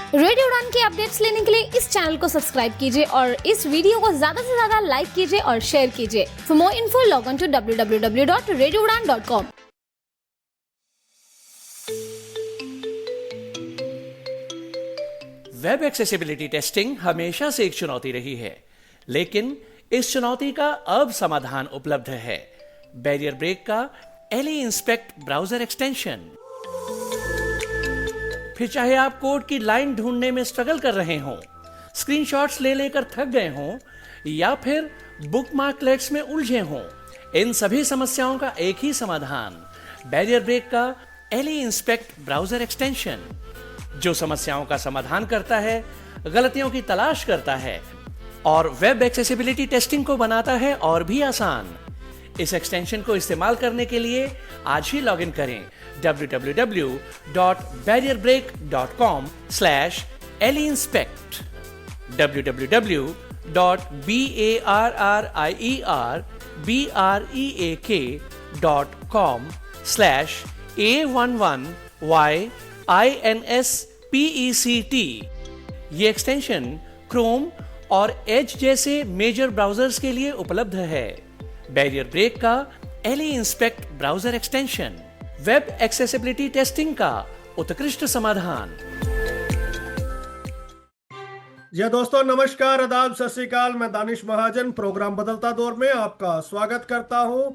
Radio उड़ान की updates लेने के लिए इस चैनल को सब्सक्राइब कीजिए और इस वीडियो को ज्यादा से ज्यादा लाइक कीजिए और शेयर कीजिए। For more info log on to www.radioudan.com। Web accessibility testing हमेशा से एक चुनौती रही है, लेकिन इस चुनौती का अब समाधान उपलब्ध है। बैरियर ब्रेक का एली इंस्पेक्ट ब्राउजर एक्सटेंशन। फिर चाहे आप कोड की लाइन ढूंढने में स्ट्रगल कर रहे हों, स्क्रीनशॉट्स ले लेकर थक गए हों या फिर बुकमार्कलेट्स में उलझे हों, इन सभी समस्याओं का एक ही समाधान, बैरियर ब्रेक का एली इंस्पेक्ट ब्राउजर एक्सटेंशन, जो समस्याओं का समाधान करता है, गलतियों की तलाश करता है और वेब एक्सेसिबिलिटी टेस्टिंग को बनाता है और भी आसान। इस एक्सटेंशन को इस्तेमाल करने के लिए आज ही लॉगिन करें www.barrierbreak.com/eliinspect www.barrierbreak.com/A11YINSPECT। ये एक्सटेंशन क्रोम और एज जैसे मेजर ब्राउजर्स के लिए उपलब्ध है। बैरियर ब्रेक का ally inspect browser extension, web accessibility testing का उत्कृष्ट समाधान। जी दोस्तों, नमस्कार, आदाब, सत श्री अकाल। मैं दानिश महाजन प्रोग्राम बदलता दौर में आपका स्वागत करता हूं।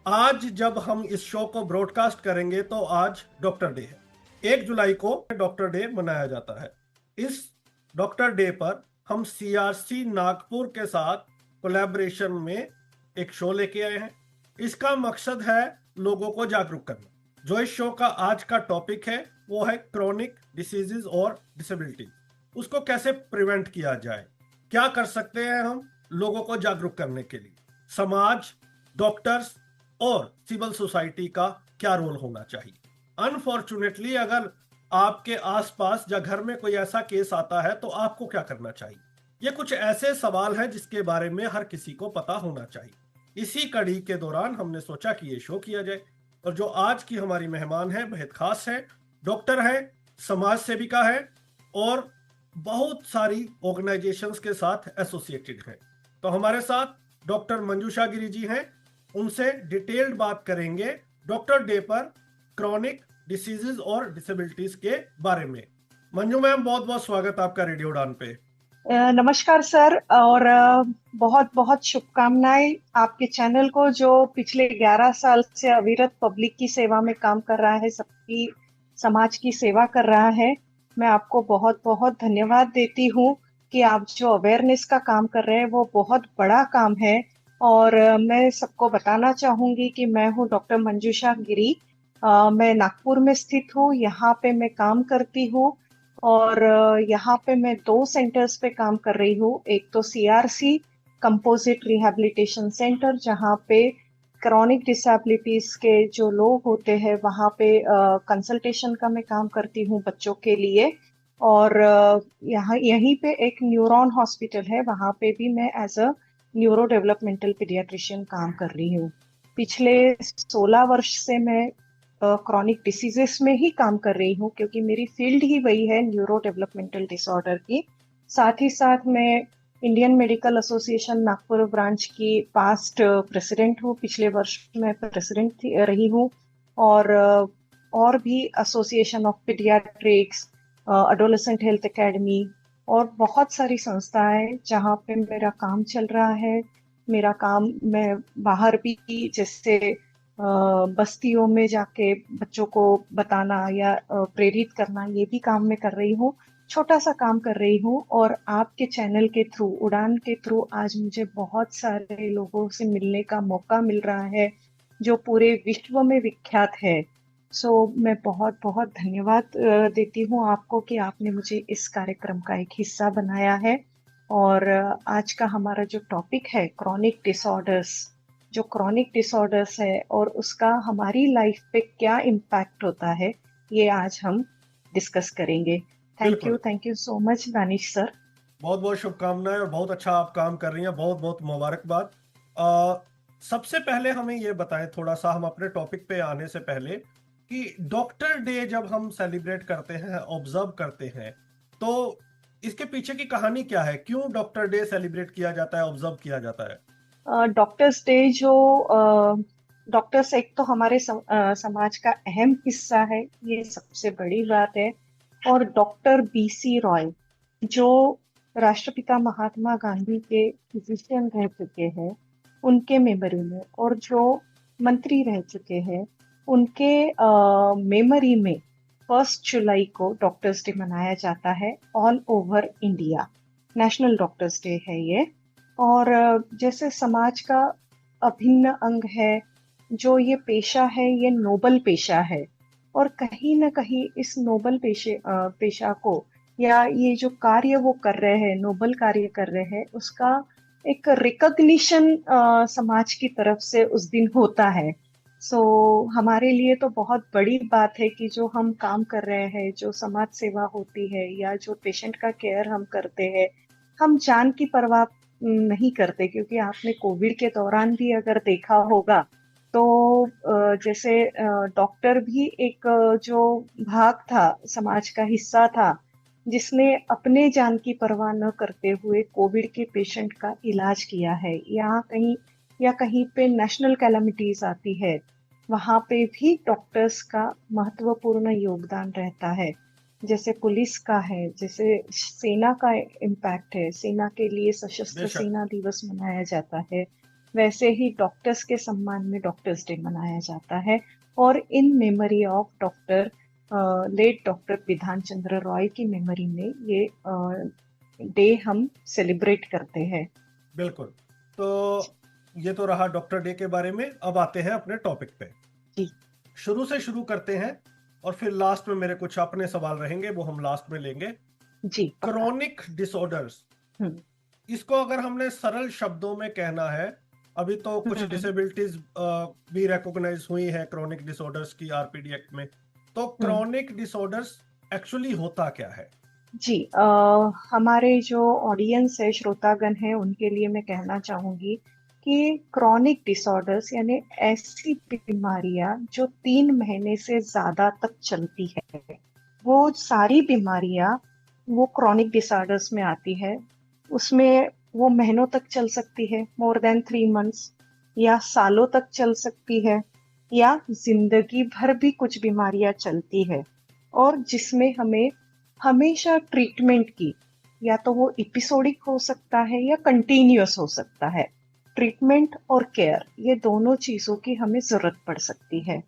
आज जब हम इस शो को ब्रॉडकास्ट करेंगे तो आज डॉक्टर डे है। 1 जुलाई को डॉक्टर डे मनाया जाता है। इस डॉक्टर डे पर हम CRC नागपुर के साथ कोलैबोरेशन में एक शो लेके आए हैं। इसका मकसद है लोगों को जागरूक करना। जो इस शो का आज का टॉपिक है वो है क्रोनिक डिसीजेज और डिसेबिलिटी। उसको कैसे प्रिवेंट किया जाए, क्या कर सकते हैं हम लोगों को जागरूक करने के लिए, समाज, डॉक्टर्स और सिविल सोसाइटी का क्या रोल होना चाहिए। अनफॉर्चुनेटली अगर आपके आसपास या घर में कोई ऐसा केस आता है तो आपको क्या करना चाहिए। ये कुछ ऐसे सवाल हैं जिसके बारे में हर किसी को पता होना चाहिए। इसी कड़ी के दौरान हमने सोचा कि ये शो किया जाए और जो आज की हमारी मेहमान है बेहद खास है, डॉक्टर है, समाज सेविका है और बहुत सारी ऑर्गेनाइजेशंस के साथ एसोसिएटेड है। तो हमारे साथ डॉक्टर मंजूषा गिरी जी हैं। उनसे डिटेल्ड बात करेंगे डॉक्टर डे पर क्रॉनिक डिसीजेज और डिसेबिलिटीज के बारे में। मंजू मैम, बहुत बहुत स्वागत आपका रेडियो उड़ान पे। नमस्कार सर, और बहुत बहुत शुभकामनाएं आपके चैनल को, जो पिछले 11 साल से अविरत पब्लिक की सेवा में काम कर रहा है, सबकी समाज की सेवा कर रहा है। मैं आपको बहुत बहुत धन्यवाद देती हूँ कि आप जो अवेयरनेस का काम कर रहे हैं वो बहुत बड़ा काम है। और मैं सबको बताना चाहूंगी कि मैं हूँ डॉक्टर मंजूषा गिरी। मैं नागपुर में स्थित हूँ, यहाँ पे मैं काम करती हूँ और यहाँ पे मैं 2 सेंटर्स पे काम कर रही हूँ। एक तो CRC कंपोजिट रिहैबिलिटेशन सेंटर, जहाँ पे क्रॉनिक डिसेबिलिटीज के जो लोग होते हैं वहाँ पे कंसल्टेशन का मैं काम करती हूँ बच्चों के लिए। और यहीं पे एक न्यूरॉन हॉस्पिटल है, वहाँ पे भी मैं as a neurodevelopmental paediatrician काम कर रही हूँ। पिछले 16 वर्ष से मैं क्रॉनिक डिसीजेस में ही काम कर रही हूँ, क्योंकि मेरी फील्ड ही वही है, न्यूरो डेवलपमेंटल डिसऑर्डर की। साथ ही साथ मैं Indian medical association Nagpur branch की पास्ट प्रेसिडेंट हूँ। पिछले वर्ष मैं प्रेसिडेंट रही हूँ। और भी association of paediatrics, adolescent health academy और बहुत सारी संस्थाएं जहाँ पे मेरा काम चल रहा है। मेरा काम मैं बाहर भी, जैसे बस्तियों में जाके बच्चों को बताना या प्रेरित करना, ये भी काम मैं कर रही हूँ। छोटा सा काम कर रही हूँ और आपके चैनल के थ्रू, उड़ान के थ्रू आज मुझे बहुत सारे लोगों से मिलने का मौका मिल रहा है जो पूरे विश्व में विख्यात है। मैं बहुत बहुत धन्यवाद देती हूँ आपको कि आपने मुझे इस कार्यक्रम का एक हिस्सा बनाया है। और आज का हमारा जो टॉपिक है क्रॉनिक डिसऑर्डर्स, जो क्रॉनिक डिसऑर्डर्स है और उसका हमारी लाइफ पे क्या इम्पैक्ट होता है, ये आज हम डिस्कस करेंगे। Thank you so much Danish sir. बहुत बहुत शुभकामनाएं और बहुत अच्छा आप काम कर रही हैं, बहुत बहुत मुबारकबाद। सबसे पहले हमें ये बताएं, थोड़ा सा हम अपने टॉपिक पे आने से पहले, कि डॉक्टर डे जब हम सेलिब्रेट करते हैं, ऑब्जर्व करते हैं, तो इसके पीछे की कहानी क्या है, क्यों डॉक्टर डे सेलिब्रेट किया जाता है, ऑब्जर्व किया जाता है? डॉक्टर्स डे जो डॉक्टर्स एक तो हमारे समाज का अहम हिस्सा है, ये सबसे बड़ी बात है। और डॉक्टर बीसी रॉय जो राष्ट्रपिता महात्मा गांधी के फिजिशियन रह चुके हैं, उनके मेमोरी में, और जो मंत्री रह चुके हैं उनके मेमोरी में 1 जुलाई को डॉक्टर्स डे मनाया जाता है all over India. National doctors day है ये। और जैसे समाज का अभिन्न अंग है, जो ये पेशा है ये नोबल पेशा है, और कहीं ना कहीं इस नोबल पेशा को, या ये जो कार्य वो कर रहे हैं, नोबल कार्य कर रहे हैं, उसका एक रिकॉग्निशन समाज की तरफ से उस दिन होता है। सो हमारे लिए तो बहुत बड़ी बात है कि जो हम काम कर रहे हैं, जो समाज सेवा होती है या जो पेशेंट का केयर हम करते हैं, हम जान की परवाह नहीं करते। क्योंकि आपने कोविड के दौरान भी अगर देखा होगा तो जैसे डॉक्टर भी एक जो भाग था, समाज का हिस्सा था, जिसने अपने जान की परवाह न करते हुए कोविड के पेशेंट का इलाज किया है। या कहीं पे नेशनल कैलामिटीज आती है, वहां पे भी डॉक्टर्स का महत्वपूर्ण योगदान रहता है। जैसे पुलिस का है, जैसे सेना का इम्पैक्ट है, सेना के लिए सशस्त्र बेशक। सेना दिवस मनाया जाता है, वैसे ही डॉक्टर्स के सम्मान में डॉक्टर्स डे मनाया जाता है। और in memory of doctor late doctor Bidhan Chandra Roy की मेमोरी में ये डे हम सेलिब्रेट करते हैं। बिल्कुल। तो ये तो रहा डॉक्टर डे के बारे में। अब आते हैं अपने टॉपिक पे। जी। शुरू से शुरू करते हैं और फिर लास्ट में मेरे कुछ अपने सवाल रहेंगे, वो हम लास्ट में लेंगे। जी, पक्का। क्रॉनिक डिसऑर्डर्स, इसको अगर हमने सरल शब्दों में कहना है, अभी तो कुछ डिसेबिलिटीज भी रिकॉग्नाइज हुई है क्रॉनिक डिसऑर्डर्स की आरपीडी एक्ट में, तो क्रॉनिक डिसऑर्डर्स एक्चुअली होता क्या है? जी, हमारे जो ऑडियंस है, श्रोतागण है, उनके लिए मैं कहना चाहूंगी कि क्रॉनिक डिसऑर्डर्स यानी ऐसी बीमारियां जो 3 महीने से ज्यादा तक चलती है, वो सारी बीमारियां वो क्रॉनिक डिसऑर्डर्स में आती है। उसमें वो महीनों तक चल सकती है, मोर देन 3 मंथ्स, या सालों तक चल सकती है, या जिंदगी भर भी कुछ बीमारियां चलती है, और जिसमें हमें हमेशा ट्रीटमेंट की, या तो वो एपिसोडिक हो सकता है या कंटिन्यूअस हो सकता है। ट्रीटमेंट और केयर, ये दोनों चीजों की हमें जरूरत पड़ सकती है।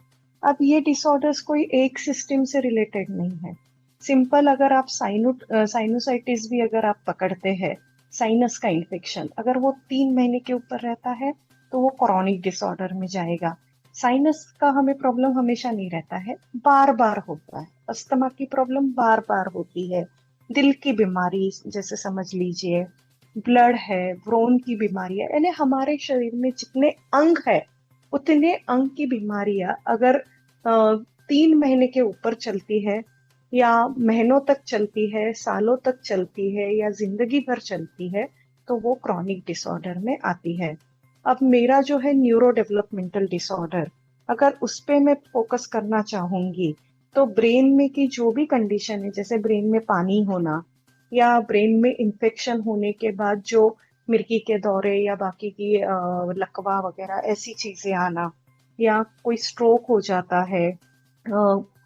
अब ये डिसऑर्डर्स कोई एक सिस्टम से रिलेटेड नहीं है। सिंपल, अगर आप साइनोसाइटिस भी अगर आप पकड़ते हैं, साइनस का इन्फेक्शन, अगर वो 3 महीने के ऊपर रहता है तो वो क्रॉनिक डिसऑर्डर में जाएगा। साइनस का हमें प्रॉब्लम हमेशा नहीं रहता है, बार बार होता है। अस्थमा की प्रॉब्लम बार बार होती है। दिल की बीमारी जैसे समझ लीजिए, ब्लड है, ब्रोन की बीमारी है, यानी हमारे शरीर में जितने अंग है उतने अंग की बीमारियां अगर 3 महीने के ऊपर चलती है, या महीनों तक चलती है, सालों तक चलती है, या जिंदगी भर चलती है, तो वो क्रॉनिक डिसऑर्डर में आती है। अब मेरा जो है न्यूरो डेवलपमेंटल डिसऑर्डर, अगर उस पे मैं फोकस करना चाहूंगी, तो ब्रेन में की जो भी कंडीशन है, जैसे ब्रेन में पानी होना, या ब्रेन में इंफेक्शन होने के बाद जो मिर्गी के दौरे या बाकी की लकवा वगैरह ऐसी चीजें आना, या कोई स्ट्रोक हो जाता है,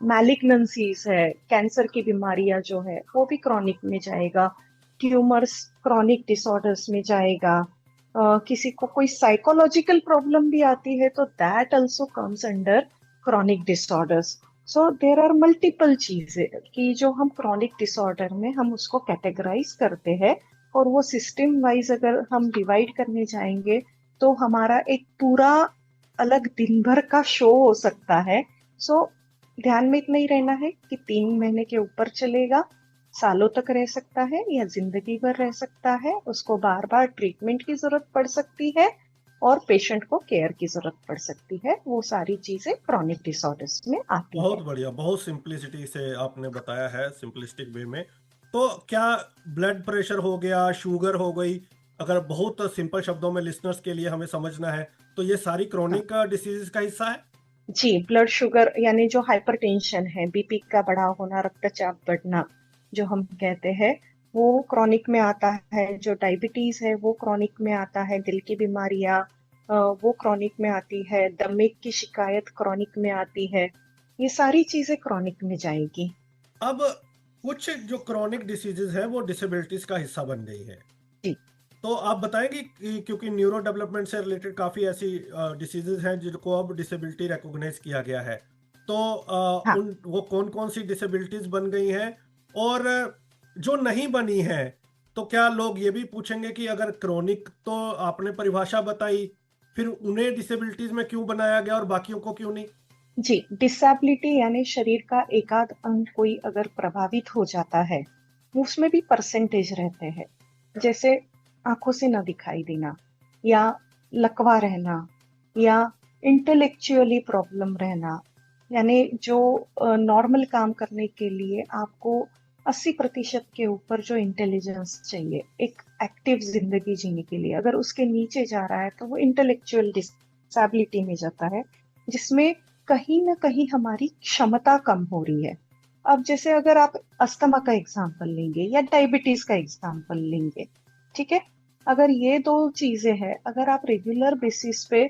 मैलिग्नेंसीज है, कैंसर की बीमारियां जो है वो भी क्रॉनिक में जाएगा। ट्यूमर्स क्रॉनिक डिसऑर्डर्स में जाएगा। किसी को कोई साइकोलॉजिकल प्रॉब्लम भी आती है तो that also comes under chronic disorders. So there are multiple चीजें कि जो हम क्रॉनिक डिसऑर्डर में हम उसको कैटेगराइज करते हैं, और वो सिस्टम वाइज अगर हम डिवाइड करने जाएंगे तो हमारा एक पूरा अलग दिन भर का शो हो सकता है। सो ध्यान में इतना ही रहना है कि 3 महीने के ऊपर चलेगा, सालों तक रह सकता है, या जिंदगी भर रह सकता है, उसको बार बार ट्रीटमेंट की जरूरत पड़ सकती है, और पेशेंट को केयर की जरूरत पड़ सकती है। वो सारी चीजें क्रॉनिक डिसऑर्डर्स में आती बहुत है। बढ़िया, बहुत सिंप्लिसिटी से आपने बताया है, सिंपलिस्टिक वे में। तो क्या ब्लड प्रेशर हो गया, शुगर हो गई, अगर बहुत सिंपल शब्दों में लिसनर्स के लिए हमें समझना है, तो ये सारी क्रॉनिक डिसीज का हिस्सा है? जी, ब्लड शुगर यानी जो हाइपरटेंशन है, बीपी का बढ़ा होना, रक्तचाप बढ़ना, जो हम कहते हैं वो क्रॉनिक में आता है, जो डायबिटीज है वो क्रॉनिक में आता है, दिल की बीमारियां वो क्रॉनिक में आती है, दमे की शिकायत क्रॉनिक में आती है, ये सारी चीजें क्रॉनिक में जाएगी। अब कुछ जो क्रॉनिक डिसीजेज है वो डिसेबिलिटीज का हिस्सा बन गई है, जी तो आप बताएंगे क्योंकि न्यूरो डेवलपमेंट से रिलेटेड काफी ऐसी डिसीजेज हैं जिनको अब डिसेबिलिटी रिकॉग्नाइज किया गया है, तो हाँ। उन वो कौन कौन सी डिसेबिलिटीज बन गई हैं, और जो नहीं बनी है तो क्या लोग ये भी पूछेंगे कि अगर क्रॉनिक तो आपने परिभाषा बताई, फिर उन्हें डिसेबिलिटीज में क्यों बनाया गया और बाकियों को क्यों नहीं? जी, डिसेबिलिटी यानी शरीर का एकाध अंग कोई अगर प्रभावित हो जाता है, उसमें भी परसेंटेज रहते हैं। जैसे आंखों से न दिखाई देना, या लकवा रहना, या इंटेलेक्चुअली प्रॉब्लम रहना, यानी जो नॉर्मल काम करने के लिए आपको 80% के ऊपर जो इंटेलिजेंस चाहिए एक एक्टिव जिंदगी जीने के लिए, अगर उसके नीचे जा रहा है तो वो इंटेलेक्चुअल डिसेबिलिटी में जाता है, जिसमें कहीं ना कहीं हमारी क्षमता कम हो रही है। अब जैसे अगर आप अस्थमा का एग्जाम्पल लेंगे या डायबिटीज का एग्जाम्पल लेंगे, ठीक है, अगर ये दो चीजें हैं, अगर आप रेगुलर बेसिस पे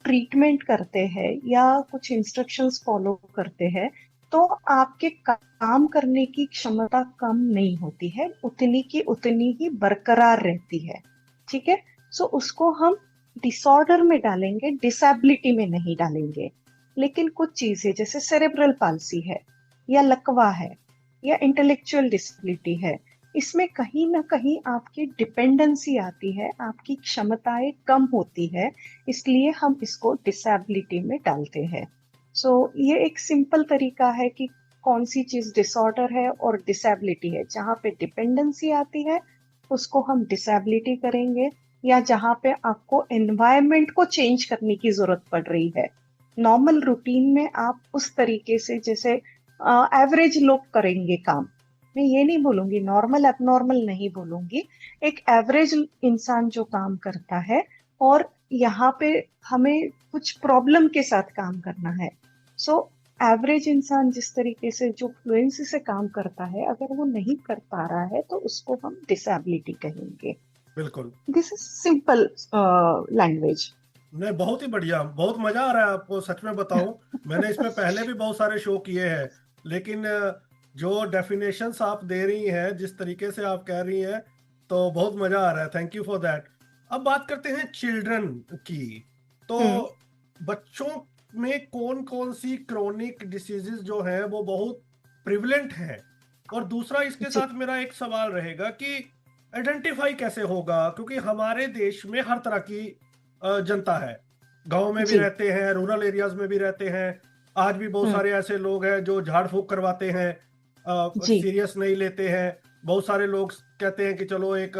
ट्रीटमेंट करते हैं या कुछ इंस्ट्रक्शंस फॉलो करते हैं, तो आपके काम करने की क्षमता कम नहीं होती है, उतनी की उतनी ही बरकरार रहती है। ठीक है, सो उसको हम डिसऑर्डर में डालेंगे, डिसेबिलिटी में नहीं डालेंगे। लेकिन कुछ चीजें जैसे सेरेब्रल पाल्सी है, या लकवा है, या इंटेलेक्चुअल डिसेबिलिटी है, इसमें कहीं ना कहीं आपकी डिपेंडेंसी आती है, आपकी क्षमताएं कम होती है, इसलिए हम इसको डिसेबिलिटी में डालते हैं। सो ये एक सिंपल तरीका है कि कौन सी चीज डिसऑर्डर है और डिसेबिलिटी है। जहाँ पे डिपेंडेंसी आती है उसको हम डिसेबिलिटी करेंगे, या जहाँ पे आपको एनवायरनमेंट को चेंज करने की जरूरत पड़ रही है। नॉर्मल रूटीन में आप उस तरीके से जैसे एवरेज लोग करेंगे काम, मैं ये नहीं बोलूंगी नॉर्मल एबनॉर्मल नहीं बोलूंगी, एक एवरेज इंसान जो काम करता है और यहाँ पे हमें कुछ प्रॉब्लम के साथ काम करना है, सो एवरेज इंसान जिस तरीके से जो फ्लुएंसी से काम करता है, अगर वो नहीं कर पा रहा है तो उसको हम डिसेबिलिटी कहेंगे। बिल्कुल, दिस इज सिंपल लैंग्वेज। नहीं, बहुत ही बढ़िया, बहुत मजा आ रहा है। आपको सच में बताऊं, मैंने इसमें पहले भी बहुत सारे शो किए हैं, लेकिन जो डेफिनेशंस आप दे रही हैं, जिस तरीके से आप कह रही हैं, तो बहुत मजा आ रहा है। Thank you for that. अब बात करते हैं चिल्ड्रन की, तो बच्चों में कौन कौन सी क्रोनिक डिसीजेज जो है वो बहुत प्रिवलेंट है, और दूसरा इसके साथ मेरा एक सवाल रहेगा कि आइडेंटिफाई कैसे होगा, क्योंकि हमारे देश में हर तरह की जनता है, गांव में भी रहते हैं, रूरल एरियाज में भी रहते हैं। आज भी बहुत सारे ऐसे लोग हैं जो झाड़ फूक करवाते हैं, सीरियस नहीं लेते हैं। बहुत सारे लोग कहते हैं कि चलो एक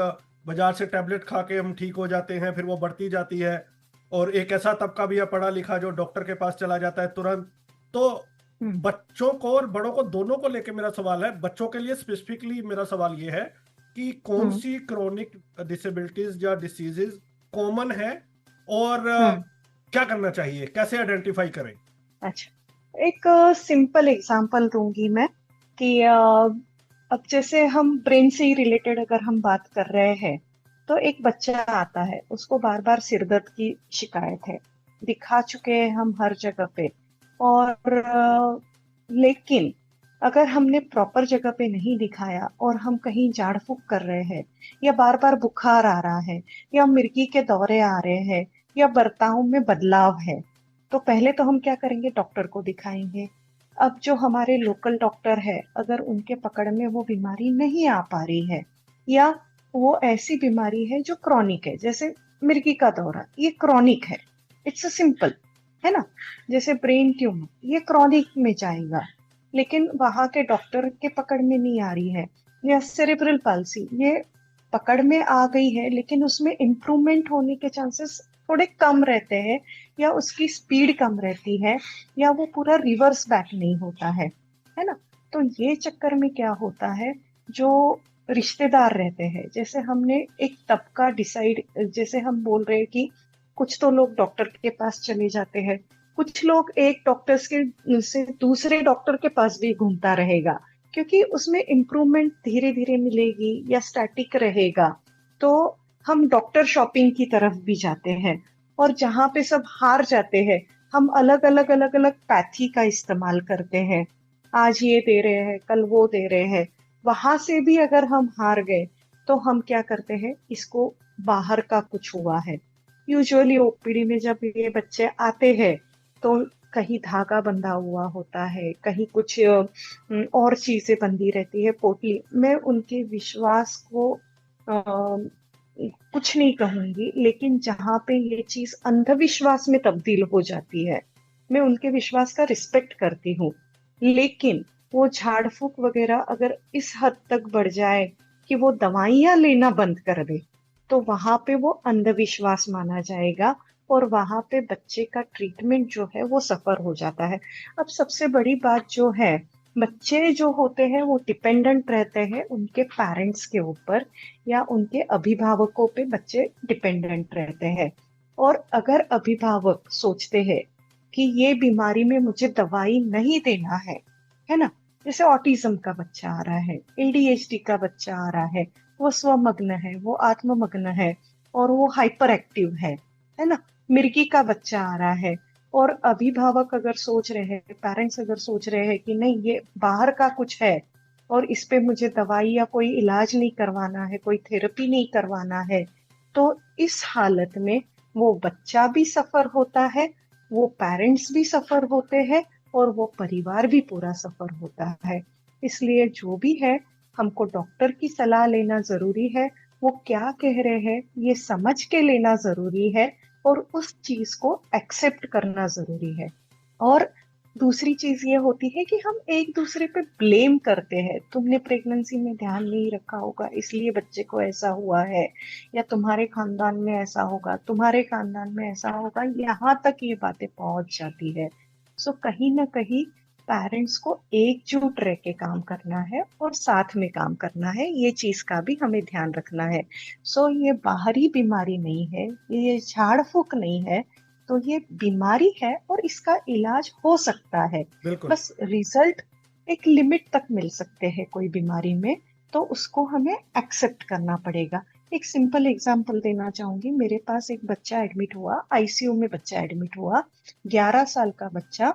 बाजार से टैबलेट खा के हम ठीक हो जाते हैं, फिर वो बढ़ती जाती है। और एक ऐसा तबका भी है पढ़ा लिखा जो डॉक्टर के पास चला जाता है तुरंत। तो बच्चों को और बड़ों को दोनों को लेके मेरा सवाल है। बच्चों के लिए स्पेसिफिकली मेरा सवाल ये है कि कौन सी क्रोनिक डिसेबिलिटीज या डिसीजेज कॉमन है, और क्या करना चाहिए, कैसे आइडेंटिफाई करें? अच्छा, एक सिंपल एग्जांपल दूंगी मैं कि अब जैसे हम ब्रेन से ही रिलेटेड अगर हम बात कर रहे हैं, तो एक बच्चा आता है, उसको बार बार सिर दर्द की शिकायत है, दिखा चुके हैं हम हर जगह पे, और लेकिन अगर हमने प्रॉपर जगह पे नहीं दिखाया और हम कहीं झाड़ फूक कर रहे हैं, या बार बार बुखार आ रहा है, या मिर्गी के दौरे आ रहे हैं, या बर्ताव में बदलाव है, तो पहले तो हम क्या करेंगे, डॉक्टर को दिखाएंगे। अब जो हमारे लोकल डॉक्टर है, अगर उनके पकड़ में वो बीमारी नहीं आ पा रही है, या वो ऐसी बीमारी है जो क्रॉनिक है, जैसे मिर्गी का दौरा, ये क्रॉनिक है, इट्स सिंपल है ना। जैसे ब्रेन ट्यूमर, ये क्रॉनिक में जाएगा, लेकिन वहां के डॉक्टर के पकड़ में नहीं आ रही है। या सेरेब्रल पाल्सी, ये पकड़ में आ गई है लेकिन उसमें इम्प्रूवमेंट होने के चांसेस थोड़े कम रहते हैं, या उसकी स्पीड कम रहती है, या वो पूरा रिवर्स बैक नहीं होता है ना। तो ये चक्कर में क्या होता है, जो रिश्तेदार रहते हैं, जैसे हमने एक तबका डिसाइड, जैसे हम बोल रहे हैं कि कुछ तो लोग डॉक्टर के पास चले जाते हैं, कुछ लोग एक डॉक्टर से दूसरे डॉक्टर के पास भी घूमता रहेगा, क्योंकि उसमें इम्प्रूवमेंट धीरे धीरे मिलेगी या स्टैटिक रहेगा, तो हम डॉक्टर शॉपिंग की तरफ भी जाते हैं। और जहां पे सब हार जाते हैं, हम अलग अलग अलग अलग पैथी का इस्तेमाल करते हैं। आज ये दे रहे हैं, कल वो दे रहे हैं। वहां से भी अगर हम हार गए तो हम क्या करते हैं, इसको बाहर का कुछ हुआ है। यूजुअली ओपीडी में जब ये बच्चे आते हैं तो कहीं धागा बंधा हुआ होता है, कहीं कुछ और चीजें बंधी रहती है पोटली। मैं उनके विश्वास को कुछ नहीं कहूंगी, लेकिन जहां पे ये चीज अंधविश्वास में तब्दील हो जाती है, मैं उनके विश्वास का रिस्पेक्ट करती हूँ। लेकिन वो झाड़ फूक वगैरह अगर इस हद तक बढ़ जाए कि वो दवाइयां लेना बंद कर दे, तो वहां पे वो अंधविश्वास माना जाएगा और वहां पे बच्चे का ट्रीटमेंट जो है वो सफर हो जाता है। अब सबसे बड़ी बात जो है, बच्चे जो होते हैं वो डिपेंडेंट रहते हैं उनके पेरेंट्स के ऊपर या उनके अभिभावकों पे बच्चे डिपेंडेंट रहते हैं। और अगर अभिभावक सोचते हैं कि ये बीमारी में मुझे दवाई नहीं देना है ना, जैसे ऑटिज्म का बच्चा आ रहा है, एडीएचडी का बच्चा आ रहा है, वो स्वमग्न है, वो आत्ममग्न है और वो हाइपर एक्टिव है ना, मिर्गी का बच्चा आ रहा है, और अभिभावक अगर सोच रहे हैं, पेरेंट्स अगर सोच रहे हैं कि नहीं ये बाहर का कुछ है और इस पे मुझे दवाई या कोई इलाज नहीं करवाना है, कोई थेरेपी नहीं करवाना है, तो इस हालत में वो बच्चा भी सफर होता है, वो पेरेंट्स भी सफर होते हैं और वो परिवार भी पूरा सफर होता है। इसलिए जो भी है, हमको डॉक्टर की सलाह लेना जरूरी है। वो क्या कह रहे हैं ये समझ के लेना जरूरी है और उस चीज को एक्सेप्ट करना जरूरी है। और दूसरी चीज ये होती है कि हम एक दूसरे पे ब्लेम करते हैं, तुमने प्रेगनेंसी में ध्यान नहीं रखा होगा इसलिए बच्चे को ऐसा हुआ है, या तुम्हारे खानदान में ऐसा होगा, तुम्हारे खानदान में ऐसा होगा, यहाँ तक ये बातें पहुंच जाती है। सो कहीं ना कहीं पेरेंट्स को एकजुट रह के काम करना है और साथ में काम करना है, ये चीज का भी हमें ध्यान रखना है। सो ये बाहरी बीमारी नहीं है, ये झाड़ फूक नहीं है, तो ये बीमारी है और इसका इलाज हो सकता है। बिल्कुल। बस रिजल्ट एक लिमिट तक मिल सकते हैं कोई बीमारी में, तो उसको हमें एक्सेप्ट करना पड़ेगा। एक सिंपल एग्जांपल देना चाहूंगी। मेरे पास एक बच्चा एडमिट हुआ, आईसीयू में बच्चा एडमिट हुआ, 11 साल का बच्चा,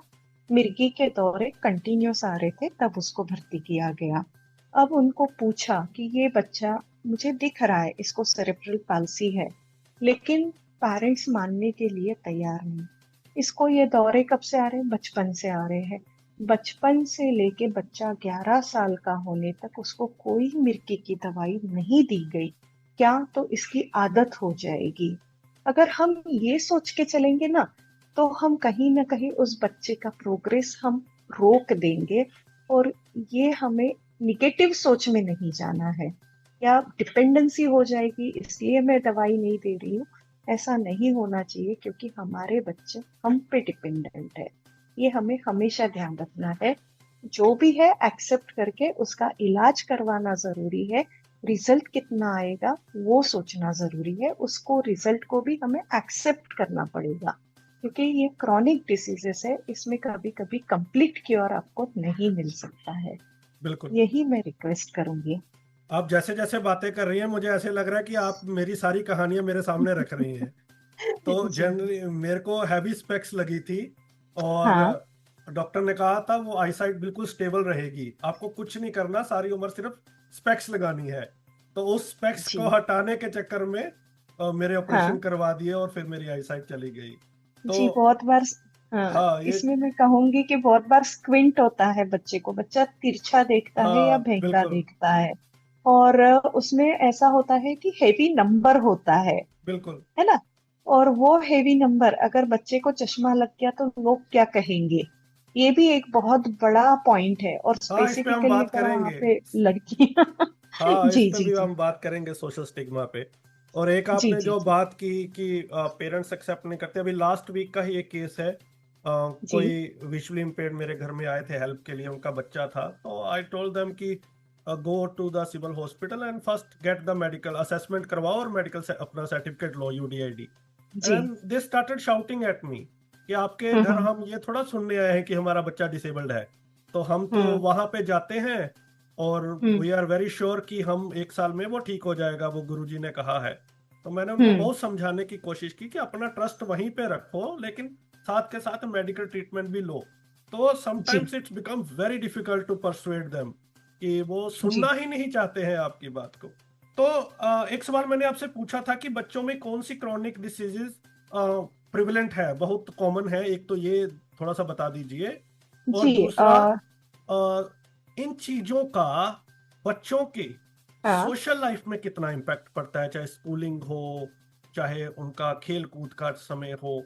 मिर्गी के दौरे कंटिन्यूस आ रहे थे, तब उसको भर्ती किया गया। अब उनको पूछा कि ये बच्चा, मुझे दिख रहा है इसको सेरेब्रल पाल्सी है, लेकिन पेरेंट्स मानने के लिए तैयार नहीं। इसको ये दौरे कब से आ रहे हैं? बचपन से आ रहे हैं। बचपन से लेके बच्चा 11 साल का होने तक उसको कोई मिर्गी की दवाई नहीं दी गई। क्या? तो इसकी आदत हो जाएगी। अगर हम ये सोच के चलेंगे ना, तो हम कहीं ना कहीं उस बच्चे का प्रोग्रेस हम रोक देंगे। और ये हमें निगेटिव सोच में नहीं जाना है, या डिपेंडेंसी हो जाएगी इसलिए मैं दवाई नहीं दे रही हूँ, ऐसा नहीं होना चाहिए। क्योंकि हमारे बच्चे हम पे डिपेंडेंट है, ये हमें हमेशा ध्यान रखना है। जो भी है एक्सेप्ट करके उसका इलाज करवाना जरूरी है। रिजल्ट कितना आएगा वो सोचना जरूरी है, उसको रिजल्ट को भी हमें एक्सेप्ट करना पड़ेगा। क्योंकि ये क्रॉनिक डिसीजेस है, इसमें कभी कभी कंप्लीट क्योर आपको नहीं मिल सकता है। बिल्कुल। यही मैं रिक्वेस्ट करूंगी। आप जैसे जैसे बातें कर रही हैं मुझे ऐसे लग रहा है कि आप मेरी सारी कहानियां मेरे सामने रख रही हैं। तो जी। जनरली मेरे को हैवी स्पेक्स लगी थी और हाँ। डॉक्टर ने कहा था वो आईसाइट बिल्कुल स्टेबल रहेगी, आपको कुछ नहीं करना, सारी उम्र सिर्फ स्पेक्स लगानी है। तो उस स्पेक्स जी। को हटाने के चक्कर में मेरे ऑपरेशन हाँ। करवा दिए और फिर मेरी आईसाइट चली गई। जी, तो बहुत बार। हाँ, हाँ ये इसमें मैं कहूंगी कि बहुत बार स्क्विंट होता है बच्चे को, बच्चा तिरछा देखता है या हाँ भेंगा बिल्कुल देखता है। और उसमें ऐसा होता है कि हेवी नंबर होता बिल्कुल। है ना। और वो हेवी नंबर अगर बच्चे को चश्मा लग गया तो लोग क्या कहेंगे, ये भी एक बहुत बड़ा पॉइंट है। और हाँ इस पे हम स्पेसिफिकली बात अगर वहां करेंगे। पे लड़कियां हाँ इस जी पे जी भी जी। हम बात करेंगे सोशल स्टिग्मा पे। और एक जी आपने जी जो जी। बात की कि पेरेंट्स एक्सेप्ट नहीं करते, अभी लास्ट वीक का ही एक केस है। जी। कोई विजुअली इम्पेयर्ड मेरे घर में आए थे हेल्प के लिए, उनका बच्चा था, तो आई टोल्ड देम कि go to the civil hospital and first get the medical assessment करवाओ और मेडिकल से अपना सर्टिफिकेट लो, यूडीआईडी। जी। And they started shouting at me कि आपके घर हम्म। हम ये थोड़ा सुनने आए हैं कि हमारा बच्चा डिसेबल्ड है। तो हम तो हम्म। वहां पे जाते हैं और हम्म। वी आर वेरी श्योर कि हम 1 साल में वो ठीक हो जाएगा, वो गुरुजी ने कहा है। तो मैंने उनको हम्म। बहुत समझाने की कोशिश की कि अपना ट्रस्ट वहीं पे रखो, लेकिन साथ के साथ मेडिकल ट्रीटमेंट भी लो। तो जी। Sometimes it's become very difficult to persuade them कि वो सुनना जी। ही नहीं चाहते हैं आपकी बात को। तो एक सवाल मैंने आपसे पूछा था कि बच्चों में कौन सी क्रॉनिक डिसीजेस प्रिविलेंट है, बहुत कॉमन है, एक तो ये थोड़ा सा बता दीजिए। और जी। दूसरा, इन चीजों का बच्चों के हाँ। सोशल लाइफ में कितना इम्पैक्ट पड़ता है, चाहे स्कूलिंग हो, चाहे उनका खेल कूद का समय हो।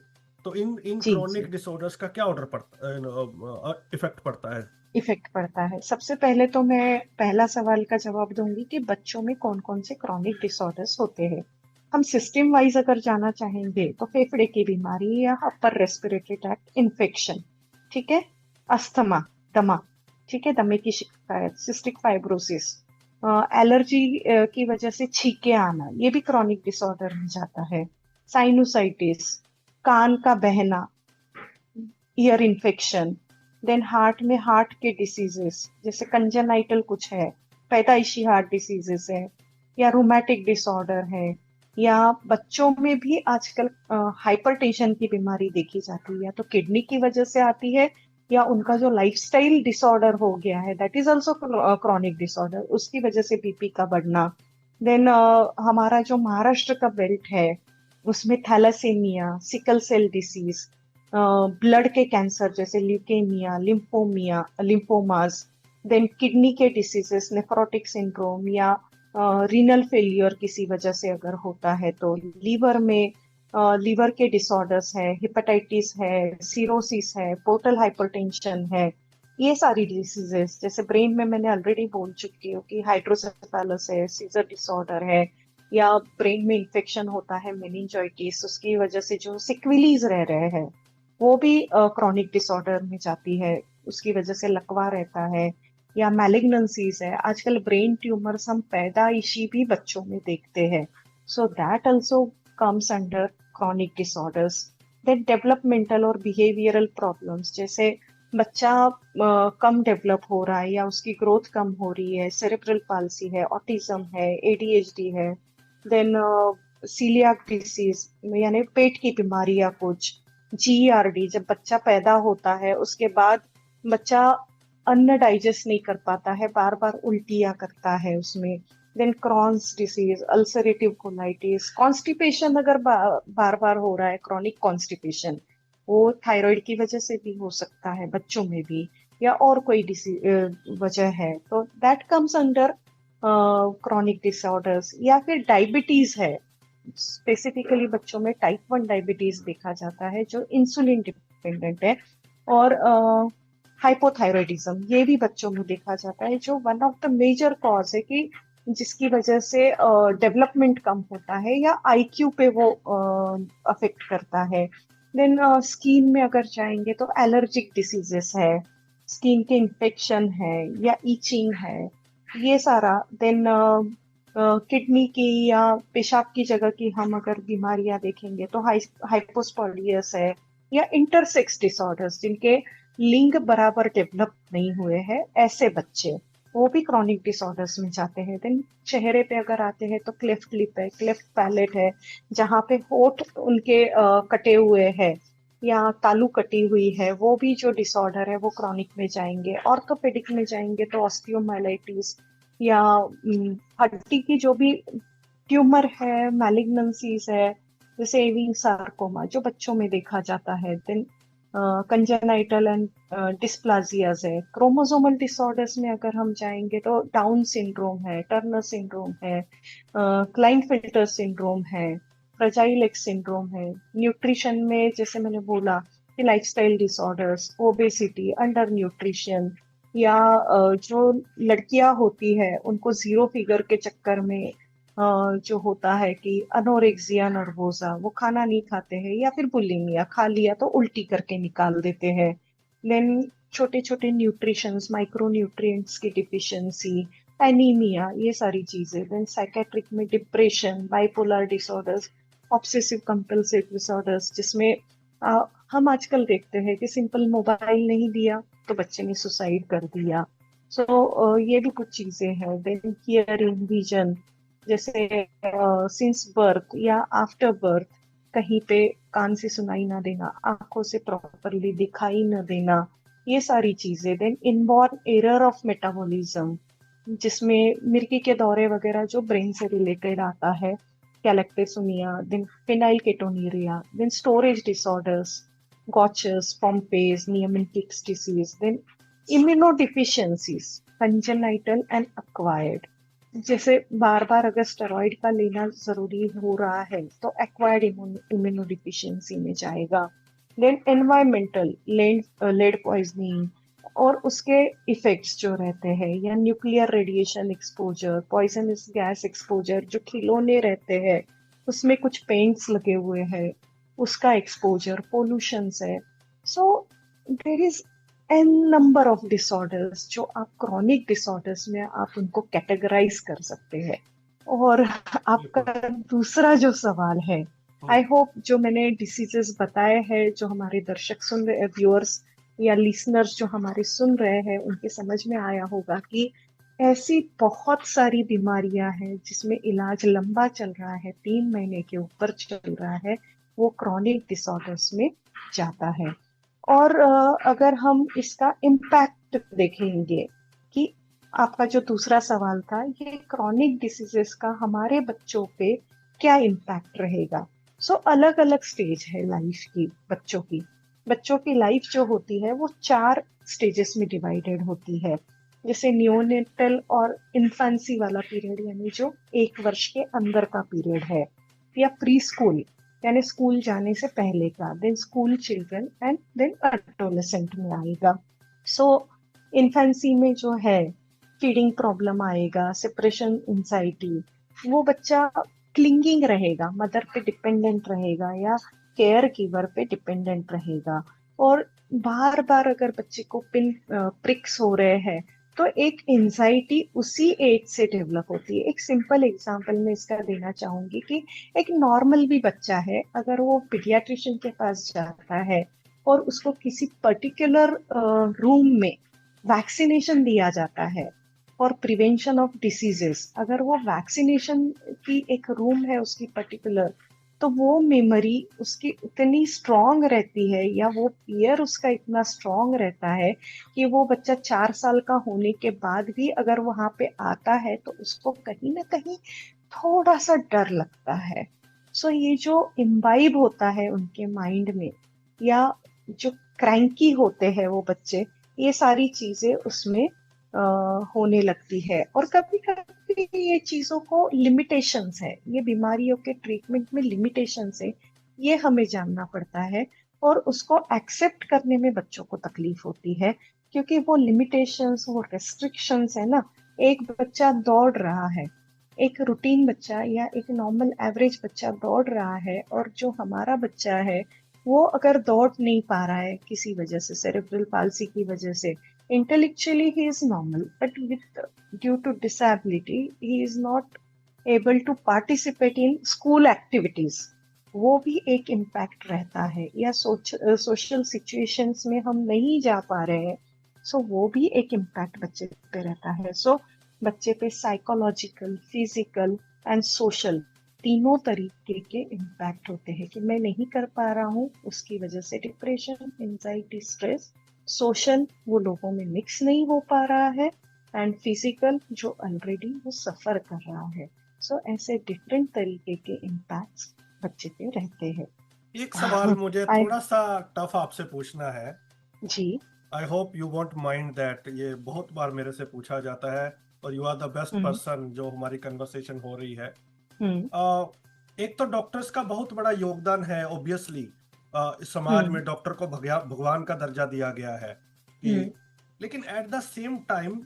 तो इन इन जी। जी। क्रोनिक डिसऑर्डर्स का क्या ऑर्डर पड़ता, इफेक्ट पड़ता है? इफेक्ट पड़ता है। सबसे पहले तो मैं पहला सवाल का जवाब दूंगी कि बच्चों में कौन कौन से क्रॉनिक डिसऑर्डर्स होते हैं। हम सिस्टम वाइज अगर जाना चाहेंगे तो फेफड़े की बीमारी या अपर रेस्पिरेटरी ट्रैक्ट इन्फेक्शन, ठीक है, अस्थमा, दमा, ठीक है, दमे की शिकायत, सिस्टिक फाइब्रोसिस, एलर्जी की वजह से छींके आना, ये भी क्रॉनिक डिसऑर्डर में जाता है। साइनोसाइटिस, कान का बहना, ईयर इन्फेक्शन, देन हार्ट में हार्ट के डिसीजेस जैसे कंजेनाइटल कुछ है, पैदाइशी हार्ट डिसीजेस है, या रोमैटिक डिसऑर्डर है, या बच्चों में भी आजकल हाइपरटेंशन की बीमारी देखी जाती है, या तो किडनी की वजह से आती है या उनका जो लाइफस्टाइल डिसऑर्डर हो गया है, that is also chronic disorder, उसकी वजह से बीपी का बढ़ना। देन हमारा जो महाराष्ट्र का बेल्ट है उसमें थैलासेमिया, सिकल सेल डिसीज, ब्लड के कैंसर जैसे ल्यूकेमिया, लिम्फोमिया, लिम्फोमास, देन किडनी के डिसीजेस, नेफ्रोटिक सिंड्रोम, या रीनल फेलियर किसी वजह से अगर होता है तो लीवर में लीवर के डिसऑर्डर्स है, हेपेटाइटिस है, सीरोसिस है, पोर्टल हाइपरटेंशन है, ये सारी डिसीजेस। जैसे ब्रेन में मैंने ऑलरेडी बोल चुकी हूँ कि हाइड्रोसेफेलस है, सीजर डिसऑर्डर है, या ब्रेन में इंफेक्शन होता है मेनिंजाइटिस, उसकी वजह से जो सिक्विलीज रह रहे हैं वो भी क्रॉनिक डिसऑर्डर में जाती है, उसकी वजह से लकवा रहता है, या मैलिग्नेंसीज है। आजकल ब्रेन ट्यूमर्स हम पैदाइशी भी बच्चों में देखते हैं, so that also comes under chronic disorders. Then developmental और बिहेवियरल प्रॉब्लम्स, जैसे बच्चा कम डेवलप हो रहा है या उसकी ग्रोथ कम हो रही है, सेरेब्रल पाल्सी है, ऑटिज्म है, एडीएचडी है, देन सीलियाक डिसीज यानी पेट की बीमारी, या कुछ जीआरडी, जब बच्चा पैदा होता है उसके बाद बच्चा अन्न डाइजेस्ट नहीं कर पाता है, बार बार उल्टियां करता है उसमें। Then Crohn's disease, ulcerative colitis, constipation अगर बार बार हो रहा है, क्रॉनिक कॉन्स्टिपेशन, वो थायराइड की वजह से भी हो सकता है बच्चों में भी, या और कोई वजह है, तो that comes under chronic disorders. या फिर डायबिटीज है, स्पेसिफिकली बच्चों में टाइप 1 डायबिटीज देखा जाता है जो इंसुलिन डिपेंडेंट है, और हाइपोथायरॉयडिज्म, ये भी बच्चों में देखा जाता है, जो one of the major cause है कि जिसकी वजह से डेवलपमेंट कम होता है या आईक्यू पे वो अफेक्ट करता है। देन स्किन में अगर जाएंगे तो एलर्जिक डिसीजेस है, स्किन के इन्फेक्शन है, या ईचिंग है, ये सारा। देन किडनी की या पेशाब की जगह की हम अगर बीमारियां देखेंगे तो हाइपोस्पोडियस है, या इंटरसेक्स डिसऑर्डर्स जिनके लिंग बराबर डेवलप नहीं हुए हैं, ऐसे बच्चे, वो भी क्रॉनिक डिसऑर्डर्स में जाते हैं। देन चेहरे पे अगर आते हैं तो क्लेफ्ट लिप है, क्लेफ्ट पैलेट है, जहाँ पे होठ उनके कटे हुए हैं या तालू कटी हुई है, वो भी जो डिसऑर्डर है वो क्रॉनिक में जाएंगे। ऑर्थोपेडिक में जाएंगे तो ऑस्टियोमाइलाइटिस, या हड्डी की जो भी ट्यूमर है, मैलिग्नेंसीज है, जैसे एविंग सार्कोमा जो बच्चों में देखा जाता है। देन कंजेनाइटल एंड डिस्प्लाजियाज है। क्रोमोसोमल डिसऑर्डर्स में अगर हम जाएंगे तो डाउन सिंड्रोम है, टर्नर सिंड्रोम है, क्लाइनफिल्टर सिंड्रोम है, फ्रेजाइल एक्स सिंड्रोम है। न्यूट्रिशन में जैसे मैंने बोला कि lifestyle disorders, obesity, under nutrition, या जो लड़कियां होती है उनको जीरो फिगर के चक्कर में जो होता है कि अनोरेक्सिया नर्वोसा, वो खाना नहीं खाते हैं, या फिर बुलिमिया, खा लिया तो उल्टी करके निकाल देते हैं। देन छोटे छोटे न्यूट्रिशंस, माइक्रो न्यूट्रिएंट्स की डिफिशियंसी, एनीमिया, ये सारी चीजें। देन साइकेट्रिक में depression, bipolar disorders, obsessive compulsive disorders, जिसमें हम आजकल देखते हैं कि सिंपल मोबाइल नहीं दिया तो बच्चे ने सुसाइड कर दिया, सो ये भी कुछ चीजें हैं। देन हियरिंग, विजन, जैसे सिंस बर्थ या आफ्टर बर्थ कहीं पे कान से सुनाई ना देना, आंखों से प्रॉपरली दिखाई ना देना, ये सारी चीजें। Then inborn error of metabolism, जिसमें मिर्गी के दौरे वगैरह जो ब्रेन से रिलेटेड आता है, galactosemia, then phenylketonuria, then storage disorders, Gaucher's, Pompe's, नियमेटिक्स disease, then immunodeficiencies, congenital and acquired. जैसे बार बार अगर स्टेरॉइड का लेना जरूरी हो रहा है तो एक्वायर्ड इम्यूनोडिफिशियंसी में जाएगा। देन एनवायरमेंटल, लेड पॉइजनिंग और उसके इफेक्ट्स जो रहते हैं, या nuclear radiation exposure, poisonous gas exposure, जो खिलौने रहते हैं उसमें कुछ पेंट्स लगे हुए हैं, उसका एक्सपोजर, पोल्यूशन है। So there is an number of disorders जो आप क्रॉनिक डिसऑर्डर्स में आप उनको कैटेगराइज कर सकते हैं। और आपका दूसरा जो सवाल है, आई होप जो मैंने डिसीजेस बताए हैं, जो हमारे दर्शक सुन रहे, व्यूअर्स या लिसनर्स जो हमारे सुन रहे हैं, उनके समझ में आया होगा कि ऐसी बहुत सारी बीमारियां हैं जिसमें इलाज लंबा चल रहा है, 3 महीने के ऊपर चल रहा है, वो क्रॉनिक डिसऑर्डर्स में जाता है। और अगर हम इसका इम्पैक्ट देखेंगे कि आपका जो दूसरा सवाल था, ये क्रॉनिक डिसीजेस का हमारे बच्चों पे क्या इम्पैक्ट रहेगा। सो अलग अलग स्टेज है लाइफ की, बच्चों की लाइफ जो होती है वो 4 स्टेजेस में डिवाइडेड होती है। जैसे नियोनेटल और इन्फेंसी वाला पीरियड, यानी जो 1 वर्ष के अंदर का पीरियड है, या प्री स्कूल यानी स्कूल जाने से पहले का, then school children, and then adolescent में आएगा। सो इन्फेंसी में जो है फीडिंग प्रॉब्लम आएगा, सेपरेशन एंजाइटी, वो बच्चा क्लिंगिंग रहेगा, मदर पे डिपेंडेंट रहेगा या केयर गिवर पे डिपेंडेंट रहेगा। और बार बार अगर बच्चे को पिन प्रिक्स हो रहे हैं तो एक एंजाइटी उसी एज से डेवलप होती है। एक सिंपल एग्जांपल मैं इसका देना चाहूंगी कि एक नॉर्मल भी बच्चा है, अगर वो पीडियाट्रिशियन के पास जाता है और उसको किसी पर्टिकुलर रूम में वैक्सीनेशन दिया जाता है फॉर प्रिवेंशन ऑफ डिसीजेस, अगर वो वैक्सीनेशन की एक रूम है उसकी पर्टिकुलर, तो वो मेमोरी उसकी उतनी स्ट्रांग रहती है, या वो फियर उसका इतना स्ट्रांग रहता है कि वो बच्चा 4 साल का होने के बाद भी अगर वहां पे आता है तो उसको कहीं ना कहीं थोड़ा सा डर लगता है। सो ये जो इम्बाइब होता है उनके माइंड में, या जो क्रैंकी होते हैं वो बच्चे, ये सारी चीजें उसमें होने लगती है। और कभी कभी ये चीजों को लिमिटेशंस है, ये बीमारियों के ट्रीटमेंट में लिमिटेशंस है, ये हमें जानना पड़ता है। और उसको एक्सेप्ट करने में बच्चों को तकलीफ होती है, क्योंकि वो लिमिटेशंस, वो रेस्ट्रिक्शंस है ना। एक बच्चा दौड़ रहा है, एक रूटीन बच्चा या एक नॉर्मल एवरेज बच्चा दौड़ रहा है, और जो हमारा बच्चा है वो अगर दौड़ नहीं पा रहा है किसी वजह से, सेरेब्रल पाल्सी की वजह से, intellectually he is normal, but due to disability he is not able to participate in school activities, वो भी एक इम्पैक्ट रहता है। या सोशल सिचुएशंस में हम नहीं जा पा रहे हैं, सो वो भी एक इम्पैक्ट बच्चे पे रहता है। सो बच्चे पे साइकोलॉजिकल, फिजिकल एंड सोशल तीनों तरीके के इम्पैक्ट होते हैं कि मैं नहीं कर पा रहा हूँ, उसकी वजह से डिप्रेशन, एंजाइटी, स्ट्रेस। सोशल, वो लोगों में मिक्स नहीं हो पा रहा है, एंड फिजिकल, जो ऑलरेडी वो सफर कर रहा है। सो ऐसे डिफरेंट तरीके के इम्पैक्ट्स बच्चे पे रहते हैं। एक सवाल मुझे I- थोड़ा सा टफ आपसे पूछना है। जी। I hope you won't mind that, ये बहुत बार मेरे से पूछा जाता है और you are the best person जो हमारी कन्वर्सेशन हो रही है। एक तो डॉक्टर्स का बहुत बड़ा योगदान है, ऑब्वियसली समाज में डॉक्टर को भगवान का दर्जा दिया गया है कि, लेकिन एट द सेम टाइम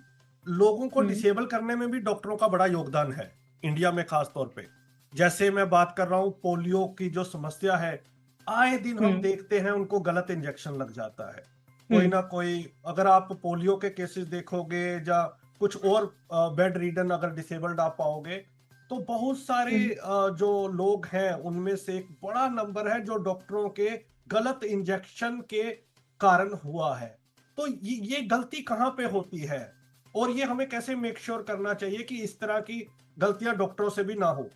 लोगों को डिसेबल करने में भी डॉक्टरों का बड़ा योगदान है, इंडिया में खास तौर पे। जैसे मैं बात कर रहा हूँ पोलियो की जो समस्या है, आए दिन हम देखते हैं उनको गलत इंजेक्शन लग जाता है कोई ना कोई। अगर आप पोलियो के केसेस देखोगे या कुछ और बेड रीडन अगर डिसेबल्ड आप पाओगे, तो बहुत सारे जो लोग हैं उनमें से एक बड़ा नंबर है जो डॉक्टरों के गलत इंजेक्शन के कारण हुआ है। तो ये गलती कहाँ पे होती है? और ये हमें कैसे मेक श्योर करना चाहिए कि इस तरह की गलतियां डॉक्टरों से भी ना हो?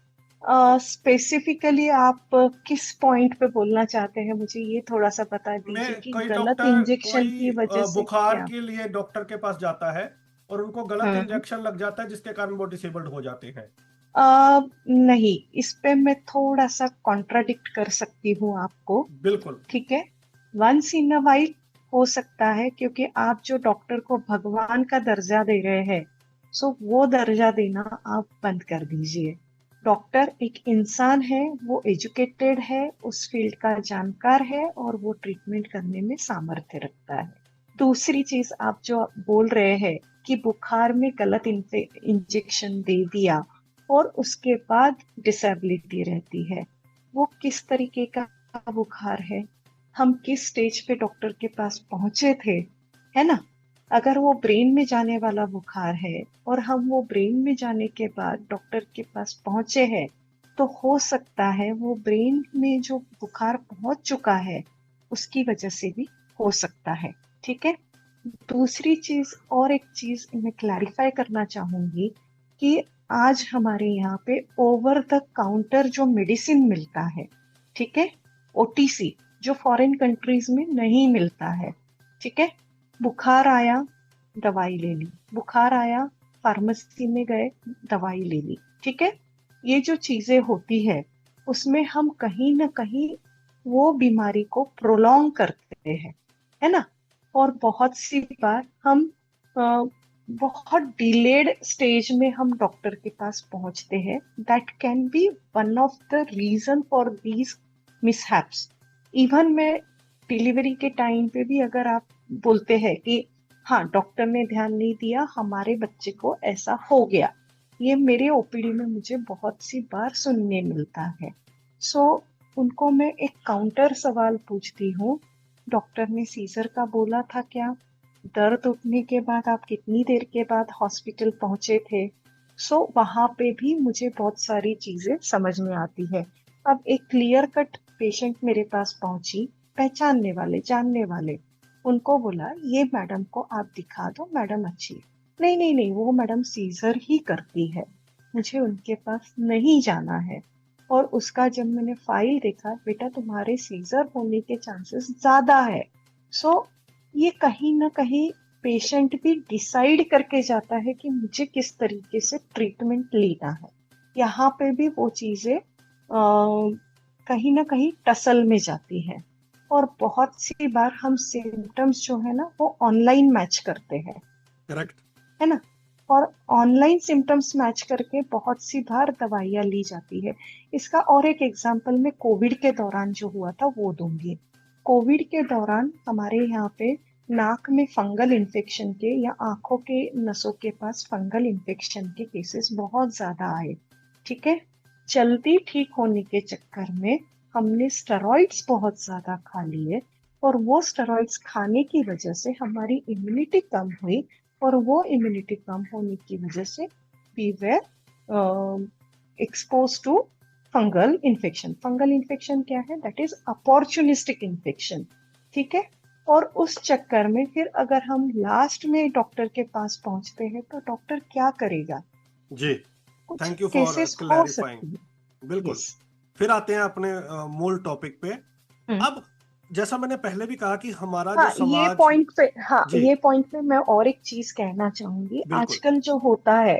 स्पेसिफिकली आप किस पॉइंट पे बोलना चाहते हैं, मुझे ये थोड़ा सा बता मैं दीजिए कि कोई गलत डॉक्टर इंजेक्शन की कोई वजह से बुखार क्या। के लिए डॉक्टर के पास जाता है और उनको गलत हम्म। इंजेक्शन लग जाता है जिसके कारण वो डिसेबल्ड हो जाते हैं। नहीं, इस पे मैं थोड़ा सा कॉन्ट्राडिक्ट कर सकती हूँ आपको। बिल्कुल। ठीक है, वंस इन अ वाइल हो सकता है, क्योंकि आप जो डॉक्टर को भगवान का दर्जा दे रहे हैं, सो वो दर्जा देना आप बंद कर दीजिए। डॉक्टर एक इंसान है, वो एजुकेटेड है, उस फील्ड का जानकार है और वो ट्रीटमेंट करने में सामर्थ्य रखता है। दूसरी चीज, आप जो बोल रहे हैं कि बुखार में गलत इंजेक्शन दे दिया और उसके बाद डिसेबिलिटी रहती है, वो किस तरीके का बुखार है, हम किस स्टेज पे डॉक्टर के पास पहुंचे थे, है ना। अगर वो ब्रेन में जाने वाला बुखार है और हम वो ब्रेन में जाने के बाद डॉक्टर के पास पहुंचे हैं, तो हो सकता है वो ब्रेन में जो बुखार पहुंच चुका है उसकी वजह से भी हो सकता है। ठीक है। दूसरी चीज, और एक चीज मैं क्लैरिफाई करना चाहूंगी कि आज हमारे यहाँ पे ओवर द काउंटर जो मेडिसिन मिलता है, ठीक है, ओटीसी, जो फॉरेन कंट्रीज में नहीं मिलता है। ठीक है, बुखार आया, दवाई ले ली, बुखार आया, फार्मेसी में गए, दवाई ले ली। ठीक है, ये जो चीजें होती है उसमें हम कहीं ना कहीं वो बीमारी को प्रोलॉन्ग करते हैं, है ना। और बहुत सी बार हम बहुत डिलेड स्टेज में हम डॉक्टर के पास पहुंचते हैं। That can be one of the reason for these mishaps. Even मैं डिलीवरी के टाइम पे भी अगर आप बोलते हैं कि हाँ डॉक्टर ने ध्यान नहीं दिया, हमारे बच्चे को ऐसा हो गया, ये मेरे ओपीडी में मुझे बहुत सी बार सुनने मिलता है। सो उनको मैं एक काउंटर सवाल पूछती हूँ, डॉक्टर ने सीजर का बोला था क्या, दर्द उठने के बाद आप कितनी देर के बाद हॉस्पिटल पहुंचे थे। सो वहां पे भी मुझे बहुत सारी चीजें समझ में आती है। अब एक क्लियर कट पेशेंट मेरे पास पहुंची, पहचानने वाले, जानने वाले, उनको बोला ये मैडम को आप दिखा दो, मैडम अच्छी है। नहीं नहीं नहीं, वो मैडम सीजर ही करती है, मुझे उनके पास नहीं जाना है। और उसका जब मैंने फाइल देखा, बेटा तुम्हारे सीजर होने के चांसेस ज्यादा है। सो ये कहीं ना कहीं पेशेंट भी डिसाइड करके जाता है कि मुझे किस तरीके से ट्रीटमेंट लेना है। यहाँ पे भी वो चीजें कहीं ना कहीं टसल में जाती है। और बहुत सी बार हम सिम्टम्स जो है ना वो ऑनलाइन मैच करते हैं, करेक्ट है ना। और ऑनलाइन सिम्टम्स मैच करके बहुत सी बार दवाइयाँ ली जाती है। इसका और एक एग्जांपल मैं कोविड के दौरान जो हुआ था वो दूंगी। कोविड के दौरान हमारे यहाँ पे नाक में फंगल इन्फेक्शन के या आंखों के नसों के पास फंगल इन्फेक्शन के केसेस बहुत ज्यादा आए। ठीक है, जल्दी ठीक होने के चक्कर में हमने स्टेरॉइड्स बहुत ज्यादा खा लिए और वो स्टेरॉइड्स खाने की वजह से हमारी इम्यूनिटी कम हुई और वो इम्यूनिटी कम होने की वजह से we were expose to fungal infection. Fungal infection क्या है, दैट इज अपॉर्चुनिस्टिक इन्फेक्शन। ठीक है, और उस चक्कर में फिर अगर हम लास्ट में डॉक्टर के पास पहुंचते हैं तो डॉक्टर क्या करेगा। जी, कुछ थैंक यू फॉर केसेस हो क्लैरिफाइंग। सकती है। बिल्कुल। Yes. फिर आते हैं अपने मूल टॉपिक पे। हम्म। अब जैसा मैंने पहले भी कहा कि हमारा हाँ, जो समाज, जी ये पॉइंट पे मैं और एक चीज कहना चाहूंगी। बिल्कुल। आजकल जो होता है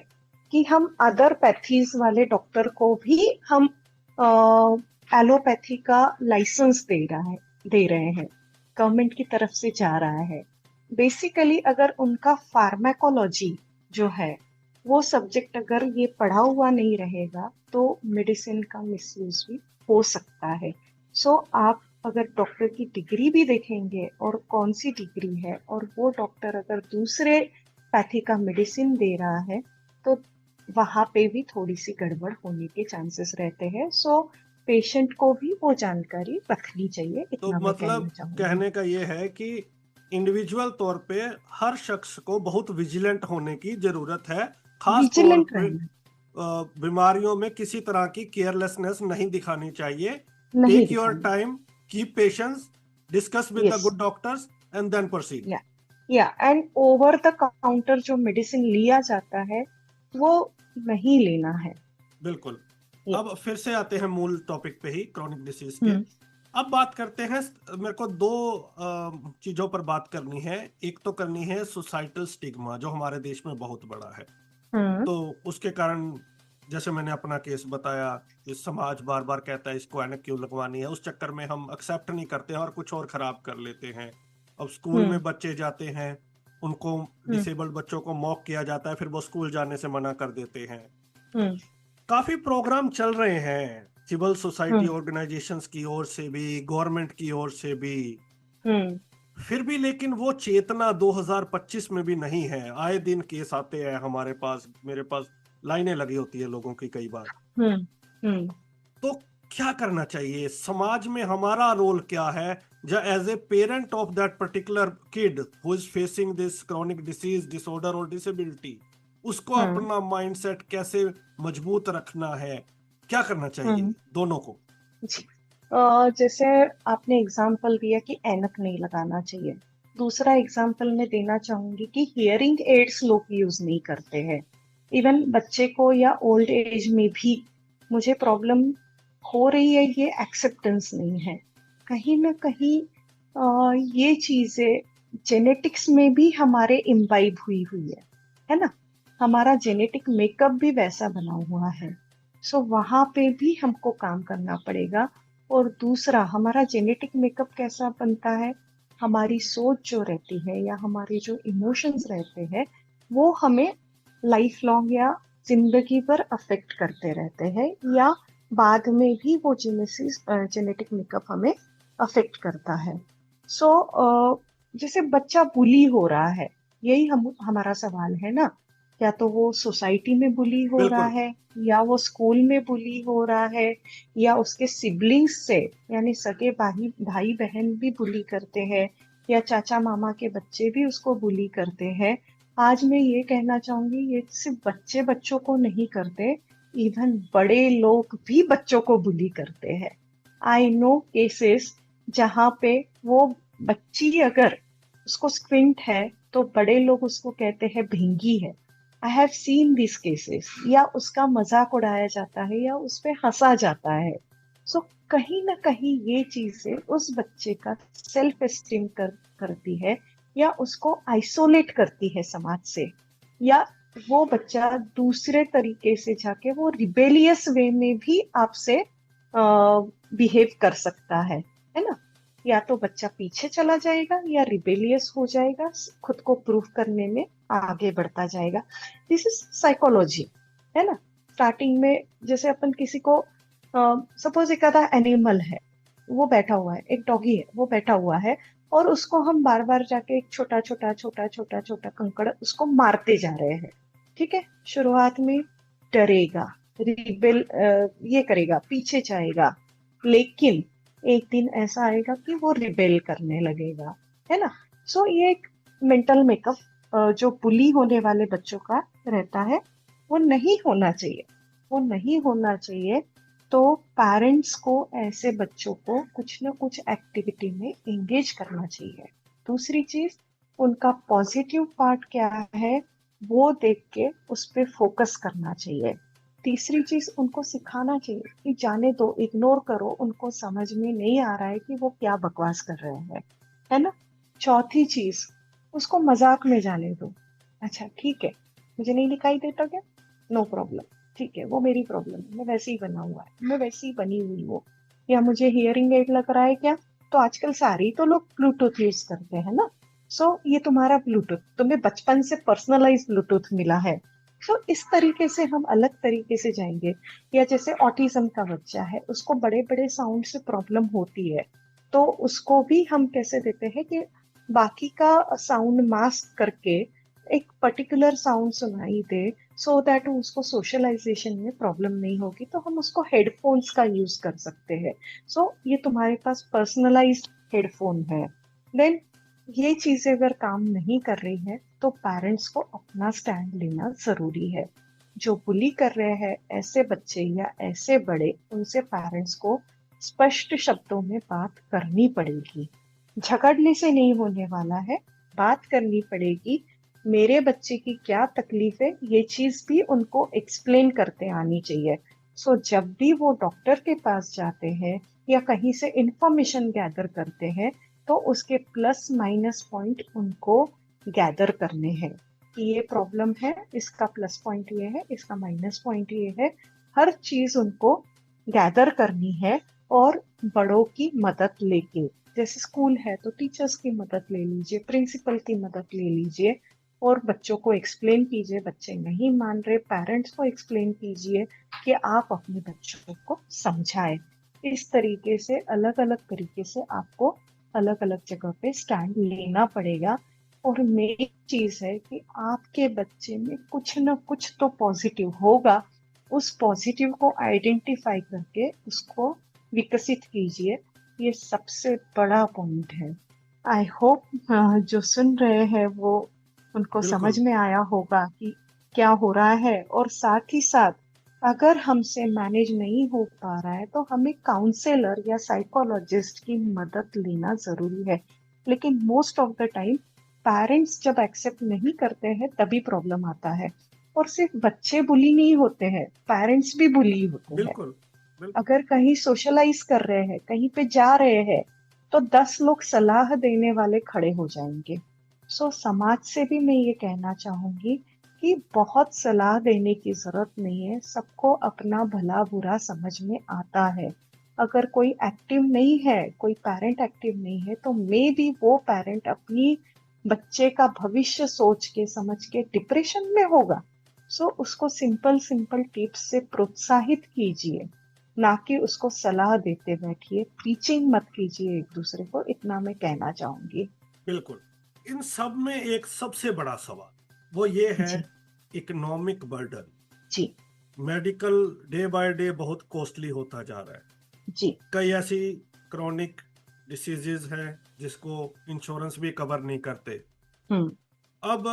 कि हम अदर पैथीज वाले डॉक्टर को भी हम एलोपैथी का लाइसेंस दे रहे हैं, गवर्नमेंट की तरफ से जा रहा है। बेसिकली अगर उनका फार्माकोलॉजी जो है वो सब्जेक्ट अगर ये पढ़ा हुआ नहीं रहेगा तो मेडिसिन का मिसयूज भी हो सकता है। सो आप अगर डॉक्टर की डिग्री भी देखेंगे और कौन सी डिग्री है और वो डॉक्टर अगर दूसरे पैथी का मेडिसिन दे रहा है तो वहां पे भी थोड़ी सी गड़बड़ होने के चांसेस रहते हैं। सो पेशेंट को भी वो जानकारी रखनी चाहिए, तो इतना मैं कहना मतलब चाहूंगी। कहने का ये है कि इंडिविजुअल तौर पे हर शख्स को बहुत विजिलेंट होने की जरूरत है, खास तौर विजिलेंट पे रहना, बीमारियों में किसी तरह की केयरलेसनेस नहीं दिखानी चाहिए। नहीं टेक योर दिखाना। Time, keep patience, discuss with the Yes. Good doctors and then proceed. Yeah. या एंड ओवर द काउंटर जो मेडिसिन लिया जाता है वो नहीं लेना है। बिल्कुल। ये- अब फिर से आते हैं मूल टॉपिक पे ही, क्रॉनिक डिसीज के। हम्म अब बात करते हैं, मेरे को दो चीजों पर बात करनी है। एक तो करनी है सोसाइटल स्टिग्मा, जो हमारे देश में बहुत बड़ा है। हम्म तो उसके कारण, जैसे मैंने अपना केस बताया, कि समाज बार बार कहता है इसको ऐनक क्यों लगवानी है, उस चक्कर में हम एक्सेप्ट नहीं करते हैं और कुछ और खराब कर लेते हैं। अब स्कूल हम्म में बच्चे जाते हैं, उनको, हम्म डिसेबल्ड बच्चों को मॉक किया जाता है, फिर वो स्कूल जाने से मना कर देते हैं। हम्म काफी प्रोग्राम चल रहे हैं सिविल सोसाइटी हम्म ऑर्गेनाइजेशंस की ओर से भी, गवर्नमेंट की ओर से भी। हम्म फिर भी लेकिन वो चेतना 2025 में भी नहीं है। आए दिन केस आते हैं हमारे पास, मेरे पास लाइनें लगी होती है लोगों की कई बार। हम्म हम्म तो क्या करना चाहिए, समाज में हमारा रोल क्या है, जो as a parent of that particular kid who is facing this chronic disease, disorder और डिसेबिलिटी, उसको हम्म अपना माइंडसेट कैसे मजबूत रखना है, क्या करना चाहिए हम्म दोनों को। जी। जैसे आपने एग्जाम्पल दिया कि ऐनक नहीं लगाना चाहिए, दूसरा एग्जाम्पल मैं देना चाहूंगी कि हियरिंग एड्स लोग यूज नहीं करते हैं। इवन बच्चे को या ओल्ड एज में भी मुझे प्रॉब्लम हो रही है, ये एक्सेप्टेंस नहीं है। कहीं ना कहीं ये चीजें जेनेटिक्स में भी हमारे इम्बाइब हुई हुई है ना। हमारा जेनेटिक मेकअप भी वैसा बना हुआ है। सो वहां पे भी हमको काम करना पड़ेगा। और दूसरा, हमारा जेनेटिक मेकअप कैसा बनता है, हमारी सोच जो रहती है या हमारे जो इमोशंस रहते हैं वो हमें लाइफ लॉन्ग या जिंदगी भर अफेक्ट करते रहते हैं, या बाद में भी वो जेनेटिक मेकअप हमें अफेक्ट करता है। सो जैसे बच्चा बुली हो रहा है, यही हमारा सवाल है ना। या तो वो सोसाइटी में बुली हो रहा बिल्कुल। है, या वो स्कूल में बुली हो रहा है, या उसके सिबलिंग्स से, यानी सगे भाई भाई बहन भी बुली करते हैं, या चाचा मामा के बच्चे भी उसको बुली करते हैं। आज मैं ये कहना चाहूंगी, ये सिर्फ बच्चे बच्चों को नहीं करते, इवन बड़े लोग भी बच्चों को बुली करते हैं। आई नो केसेस जहाँ पे वो बच्ची अगर उसको स्क्विंट है तो बड़े लोग उसको कहते हैं भिंगी है। I have seen this cases, या उसका मजाक उड़ाया जाता है या उस पे हंसा जाता है। सो कहीं ना कहीं ये चीजें उस बच्चे का सेल्फ एस्टीम करती है, या उसको आइसोलेट करती है समाज से, या वो बच्चा दूसरे तरीके से जाके वो रिबेलियस वे में भी आपसे बिहेव कर सकता है ना। या तो बच्चा पीछे चला जाएगा या रिबेलियस हो जाएगा, खुद को प्रूव करने में आगे बढ़ता जाएगा। दिस इज साइकोलॉजी, है ना। स्टार्टिंग में जैसे अपन किसी को, सपोज एक आधा एनिमल है, वो बैठा हुआ है, एक डॉगी है वो बैठा हुआ है, और उसको हम बार बार जाके एक छोटा छोटा छोटा छोटा छोटा कंकड़ उसको मारते जा रहे हैं। ठीक है, शुरुआत में डरेगा, रिबेल ये करेगा, पीछे जाएगा, लेकिन एक दिन ऐसा आएगा कि वो रिबेल करने लगेगा, है ना। सो ये एक मेंटल मेकअप जो बुली होने वाले बच्चों का रहता है, वो नहीं होना चाहिए, वो नहीं होना चाहिए। तो पेरेंट्स को ऐसे बच्चों को कुछ ना कुछ एक्टिविटी में एंगेज करना चाहिए। दूसरी चीज, उनका पॉजिटिव पार्ट क्या है वो देख के उस पर फोकस करना चाहिए। तीसरी चीज, उनको सिखाना चाहिए कि जाने दो, इग्नोर करो, उनको समझ में नहीं आ रहा है कि वो क्या बकवास कर रहे हैं, है ना। चौथी चीज, उसको मजाक में जाने दो। अच्छा ठीक है, मुझे नहीं दिखाई देता क्या, नो प्रॉब्लम, ठीक है, वो मेरी प्रॉब्लम है, मैं वैसे ही बना हुआ है, मैं वैसे ही बनी हुई हूँ। या मुझे हियरिंग एड लग रहा है क्या, तो आजकल सारे ही तो लोग ब्लूटूथ यूज करते हैं ना। सो ये तुम्हारा ब्लूटूथ, तुम्हें बचपन से पर्सनलाइज ब्लूटूथ मिला है। तो इस तरीके से हम अलग तरीके से जाएंगे। या जैसे ऑटिज्म का बच्चा है, उसको बड़े बड़े साउंड से प्रॉब्लम होती है, तो उसको भी हम कैसे देते हैं कि बाकी का साउंड मास्क करके एक पर्टिकुलर साउंड सुनाई दे, सो दैट उसको सोशलाइजेशन में प्रॉब्लम नहीं होगी, तो हम उसको हेडफोन्स का यूज कर सकते हैं। सो ये तुम्हारे पास पर्सनलाइज्ड हेडफोन है। देन ये चीजें अगर काम नहीं कर रही है तो पेरेंट्स को अपना स्टैंड लेना जरूरी है। जो बुली कर रहे हैं ऐसे बच्चे या ऐसे बड़े, उनसे पेरेंट्स को स्पष्ट शब्दों में बात करनी पड़ेगी। झगड़ने से नहीं होने वाला है, बात करनी पड़ेगी, मेरे बच्चे की क्या तकलीफ है, ये चीज भी उनको एक्सप्लेन करते आनी चाहिए। सो जब भी वो डॉक्टर के पास जाते हैं या कहीं से इंफॉर्मेशन गैदर करते हैं, तो उसके प्लस माइनस पॉइंट उनको गैदर करने हैं कि ये प्रॉब्लम है, इसका प्लस पॉइंट ये है, इसका माइनस पॉइंट ये है। हर चीज उनको गैदर करनी है और बड़ों की मदद लेके, जैसे स्कूल है तो टीचर्स की मदद ले लीजिए, प्रिंसिपल की मदद ले लीजिए और बच्चों को एक्सप्लेन कीजिए। बच्चे नहीं मान रहे, पेरेंट्स को एक्सप्लेन कीजिए कि आप अपने बच्चों को समझाएं। इस तरीके से अलग अलग तरीके से आपको अलग अलग जगह पे स्टैंड लेना पड़ेगा। और मेन चीज है कि आपके बच्चे में कुछ ना कुछ तो पॉजिटिव होगा, उस पॉजिटिव को आइडेंटिफाई करके उसको विकसित कीजिए। ये सबसे बड़ा पॉइंट है। आई होप जो सुन रहे हैं वो उनको समझ बिल्कुल। में आया होगा कि क्या हो रहा है। और साथ ही साथ अगर हमसे मैनेज नहीं हो पा रहा है तो हमें काउंसलर या साइकोलॉजिस्ट की मदद लेना जरूरी है। लेकिन most of the time parents जब एक्सेप्ट नहीं करते हैं तभी प्रॉब्लम आता है। और सिर्फ बच्चे बुली नहीं होते हैं, पेरेंट्स भी बुली होते हैं। बिल्कुल। बिल्कुल। अगर कहीं सोशलाइज कर रहे हैं, कहीं पे जा रहे हैं, तो 10 लोग सलाह देने वाले खड़े हो जाएंगे। सो समाज से भी मैं ये कहना चाहूंगी कि बहुत सलाह देने की जरूरत नहीं है, सबको अपना भला बुरा समझ में आता है। अगर कोई एक्टिव नहीं है, कोई पेरेंट एक्टिव नहीं है, तो मे बी वो पेरेंट अपनी बच्चे का भविष्य सोच के समझ के डिप्रेशन में होगा। सो उसको सिंपल सिंपल टिप्स से प्रोत्साहित कीजिए, ना कि उसको सलाह देते बैठिए। प्रीचिंग मत कीजिए एक दूसरे को, इतना मैं कहना चाहूंगी। बिल्कुल। इन सब में एक सबसे बड़ा सवाल वो ये है, जी इकोनॉमिक बर्डन। जी मेडिकल डे बाय डे बहुत कॉस्टली होता जा रहा है। जी। कई ऐसी क्रॉनिक डिसीजेज हैं जिसको इंश्योरेंस भी कवर नहीं करते। हम्म। अब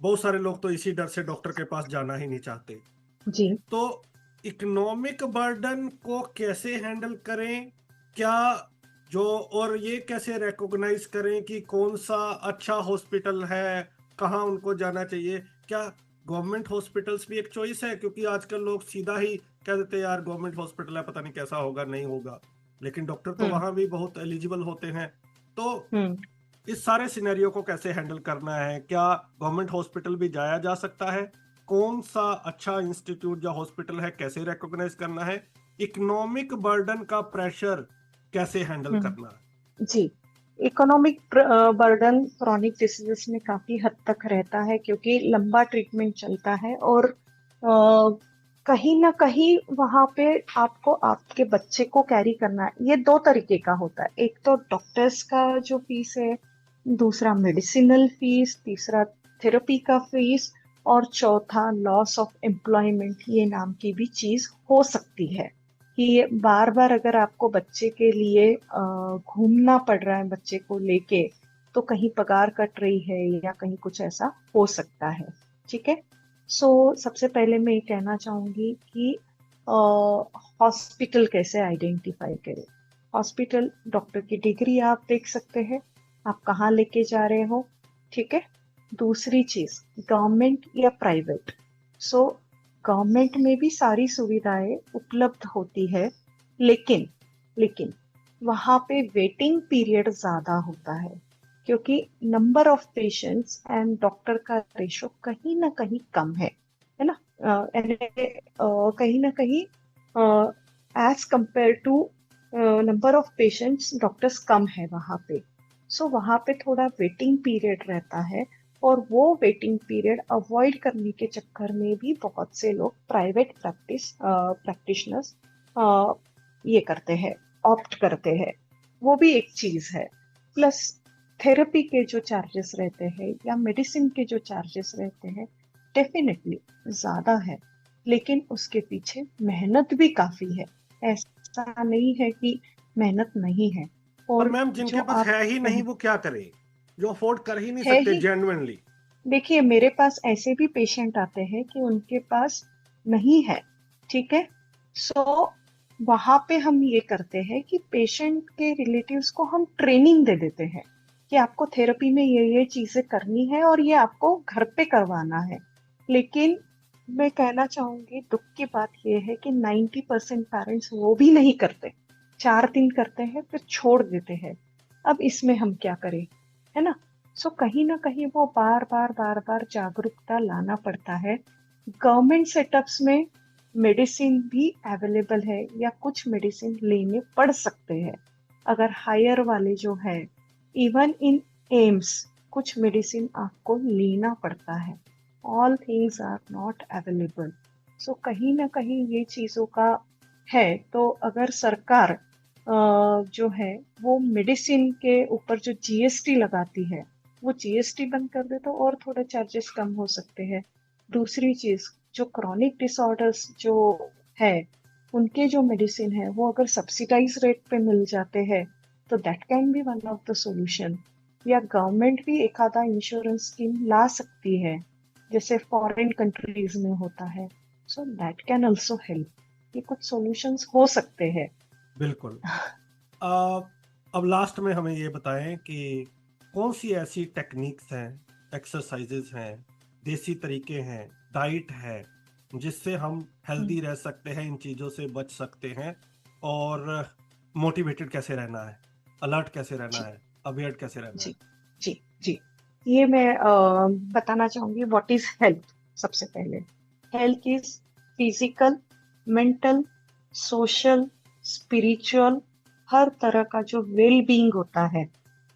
बहुत सारे लोग तो इसी डर से डॉक्टर के पास जाना ही नहीं चाहते। जी तो इकोनॉमिक बर्डन को कैसे हैंडल करें, क्या जो, और ये कैसे रिकॉग्नाइज करें कि कौन सा अच्छा हॉस्पिटल है, कहाँ उनको जाना चाहिए? क्या गवर्नमेंट हॉस्पिटल्स भी एक चॉइस है? क्योंकि आजकल लोग सीधा ही कह देते हैं यार गवर्नमेंट हॉस्पिटल है, पता नहीं कैसा होगा, नहीं होगा। लेकिन डॉक्टर तो हम्म वहां भी बहुत एलिजिबल होते हैं। तो हम्म। इस सारे सिनेरियो को कैसे हैंडल करना है? क्या गवर्नमेंट हॉस्पिटल भी जाया जा सकता है? कौन सा अच्छा इंस्टीट्यूट या हॉस्पिटल है, कैसे रिकॉग्नाइज करना है? इकोनॉमिक बर्डन का प्रेशर कैसे हैंडल करना है? जी, इकोनॉमिक बर्डन क्रॉनिक डिसीजेस में काफी हद तक रहता है, क्योंकि लंबा ट्रीटमेंट चलता है और कहीं ना कहीं वहां पे आपको आपके बच्चे को कैरी करना है। ये दो तरीके का होता है, एक तो डॉक्टर्स का जो फीस है, दूसरा मेडिसिनल फीस, तीसरा थेरेपी का फीस, और चौथा लॉस ऑफ एम्प्लॉयमेंट, ये नाम की भी चीज हो सकती है कि ये बार बार अगर आपको बच्चे के लिए घूमना पड़ रहा है बच्चे को लेके, तो कहीं पगार कट रही है या कहीं कुछ ऐसा हो सकता है। ठीक है। सो सबसे पहले मैं ये कहना चाहूंगी कि हॉस्पिटल कैसे आइडेंटिफाई करें। हॉस्पिटल, डॉक्टर की डिग्री आप देख सकते हैं, आप कहाँ लेके जा रहे हो। ठीक है। दूसरी चीज, गवर्नमेंट या प्राइवेट। सो गवर्नमेंट में भी सारी सुविधाएं उपलब्ध होती है, लेकिन लेकिन वहां पे वेटिंग पीरियड ज्यादा होता है, क्योंकि number of patients and doctor का रेशो कहीं ना कहीं कम है ना। कहीं ना कहीं as compare to number of patients doctors कम है वहां पे। सो वहां पे थोड़ा वेटिंग पीरियड रहता है, और वो वेटिंग पीरियड अवॉइड करने के चक्कर में भी बहुत से लोग प्राइवेट प्रैक्टिशनर्स ये करते हैं, ऑप्ट करते हैं। वो भी एक चीज है। प्लस थेरेपी के जो चार्जेस रहते हैं या मेडिसिन के जो चार्जेस रहते हैं, डेफिनेटली ज्यादा है, लेकिन उसके पीछे मेहनत भी काफी है। ऐसा नहीं है कि मेहनत नहीं है। और और मैम, जिनके जो पास आप है ही नहीं वो क्या करें, जो अफोर्ड कर ही नहीं है सकते ही, जेन्युइनली? देखिए मेरे पास ऐसे भी पेशेंट आते हैं कि उनके पास नहीं है। ठीक है। सो वहां पे हम ये करते हैं कि पेशेंट के रिलेटिव्स को हम ट्रेनिंग दे देते हैं कि आपको थेरेपी में ये चीजें करनी है और ये आपको घर पे करवाना है। लेकिन मैं कहना चाहूंगी, दुख की बात यह है कि 90% पेरेंट्स वो भी नहीं करते। 4 दिन करते हैं फिर छोड़ देते हैं। अब इसमें हम क्या करें, है ना? सो कहीं ना कहीं वो बार बार जागरूकता लाना पड़ता है। गवर्नमेंट सेटअप्स में मेडिसिन भी अवेलेबल है या कुछ मेडिसिन लेने पड़ सकते हैं। अगर हायर वाले जो है, इवन इन एम्स कुछ मेडिसिन आपको लेना पड़ता है। All things are not available. So कहीं ना कहीं ये चीजों का है। तो अगर सरकार जो है वो मेडिसिन के ऊपर जो जीएसटी लगाती है, वो जीएसटी बंद कर दे तो और थोड़े चार्जेस कम हो सकते हैं। दूसरी चीज, जो क्रॉनिक डिसऑर्डर्स जो है, उनके जो मेडिसिन है वो अगर सब्सिडाइज रेट पे मिल जाते हैं तो that can be one of the solution. या गवर्नमेंट भी एक आधा इंश्योरेंस स्कीम ला सकती है, जैसे फॉरेन कंट्रीज में होता है। So that can also help. ये कुछ सॉल्यूशंस हो सकते हैं। बिल्कुल। आ, अब लास्ट में हमें ये बताएं कि कौन सी ऐसी टेक्निक्स हैं, एक्सरसाइजेज हैं, देसी तरीके हैं, डाइट है, जिससे हम हेल्दी रह सकते हैं, इन चीज़ों से बच सकते हैं, और मोटिवेटेड कैसे रहना है, अलर्ट कैसे रहना जी है, अवेयर कैसे रहना जी है। जी जी। ये मैं बताना चाहूंगी, व्हाट इज हेल्थ। सबसे पहले, health is physical, mental, social, spiritual, हर तरह का जो वेल बीइंग होता है,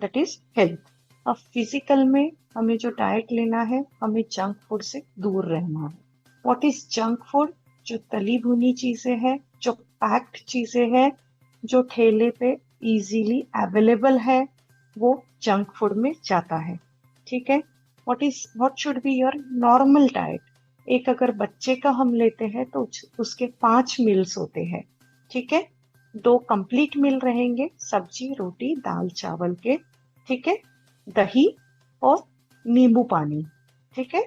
दैट इज हेल्थ। अब फिजिकल में हमें जो डाइट लेना है, हमें जंक फूड से दूर रहना है। What is junk food? जो तली भुनी चीजें हैं, जो पैक्ड चीजें हैं, जो ठेले पे इजीली अवेलेबल है, वो जंक फूड में जाता है। ठीक है? What should be your normal diet? एक अगर बच्चे का हम लेते हैं तो उसके 5 मील्स होते हैं। ठीक है? 2 कंप्लीट मील रहेंगे, सब्जी रोटी दाल चावल के। ठीक है? दही और नींबू पानी। ठीक है?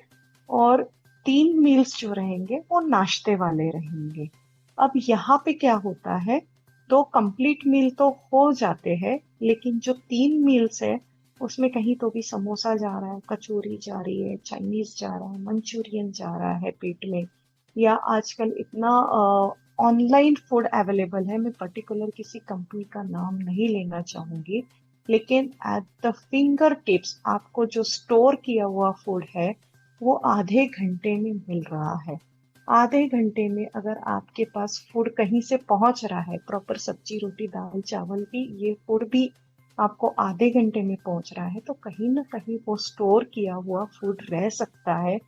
और 3 मील्स जो रहेंगे वो नाश्ते वाले रहेंगे। अब यहाँ पे क्या होता है, 2 कंप्लीट मील तो हो जाते हैं, लेकिन जो 3 मील्स है उसमें कहीं तो भी समोसा जा रहा है, कचौरी जा रही है, चाइनीज जा रहा है, मंचूरियन जा रहा है पेट में। या आजकल इतना ऑनलाइन फूड अवेलेबल है, मैं पर्टिकुलर किसी कंपनी का नाम नहीं लेना चाहूंगी, लेकिन एट द फिंगर टिप्स आपको जो स्टोर किया हुआ फूड है वो आधे घंटे में मिल रहा है। आधे घंटे में अगर आपके पास फूड कहीं से पहुंच रहा है, प्रॉपर सब्जी रोटी दाल चावल भी, ये फूड भी आपको आधे घंटे में पहुंच रहा है, तो कहीं ना कहीं वो स्टोर किया हुआ फूड रह सकता है।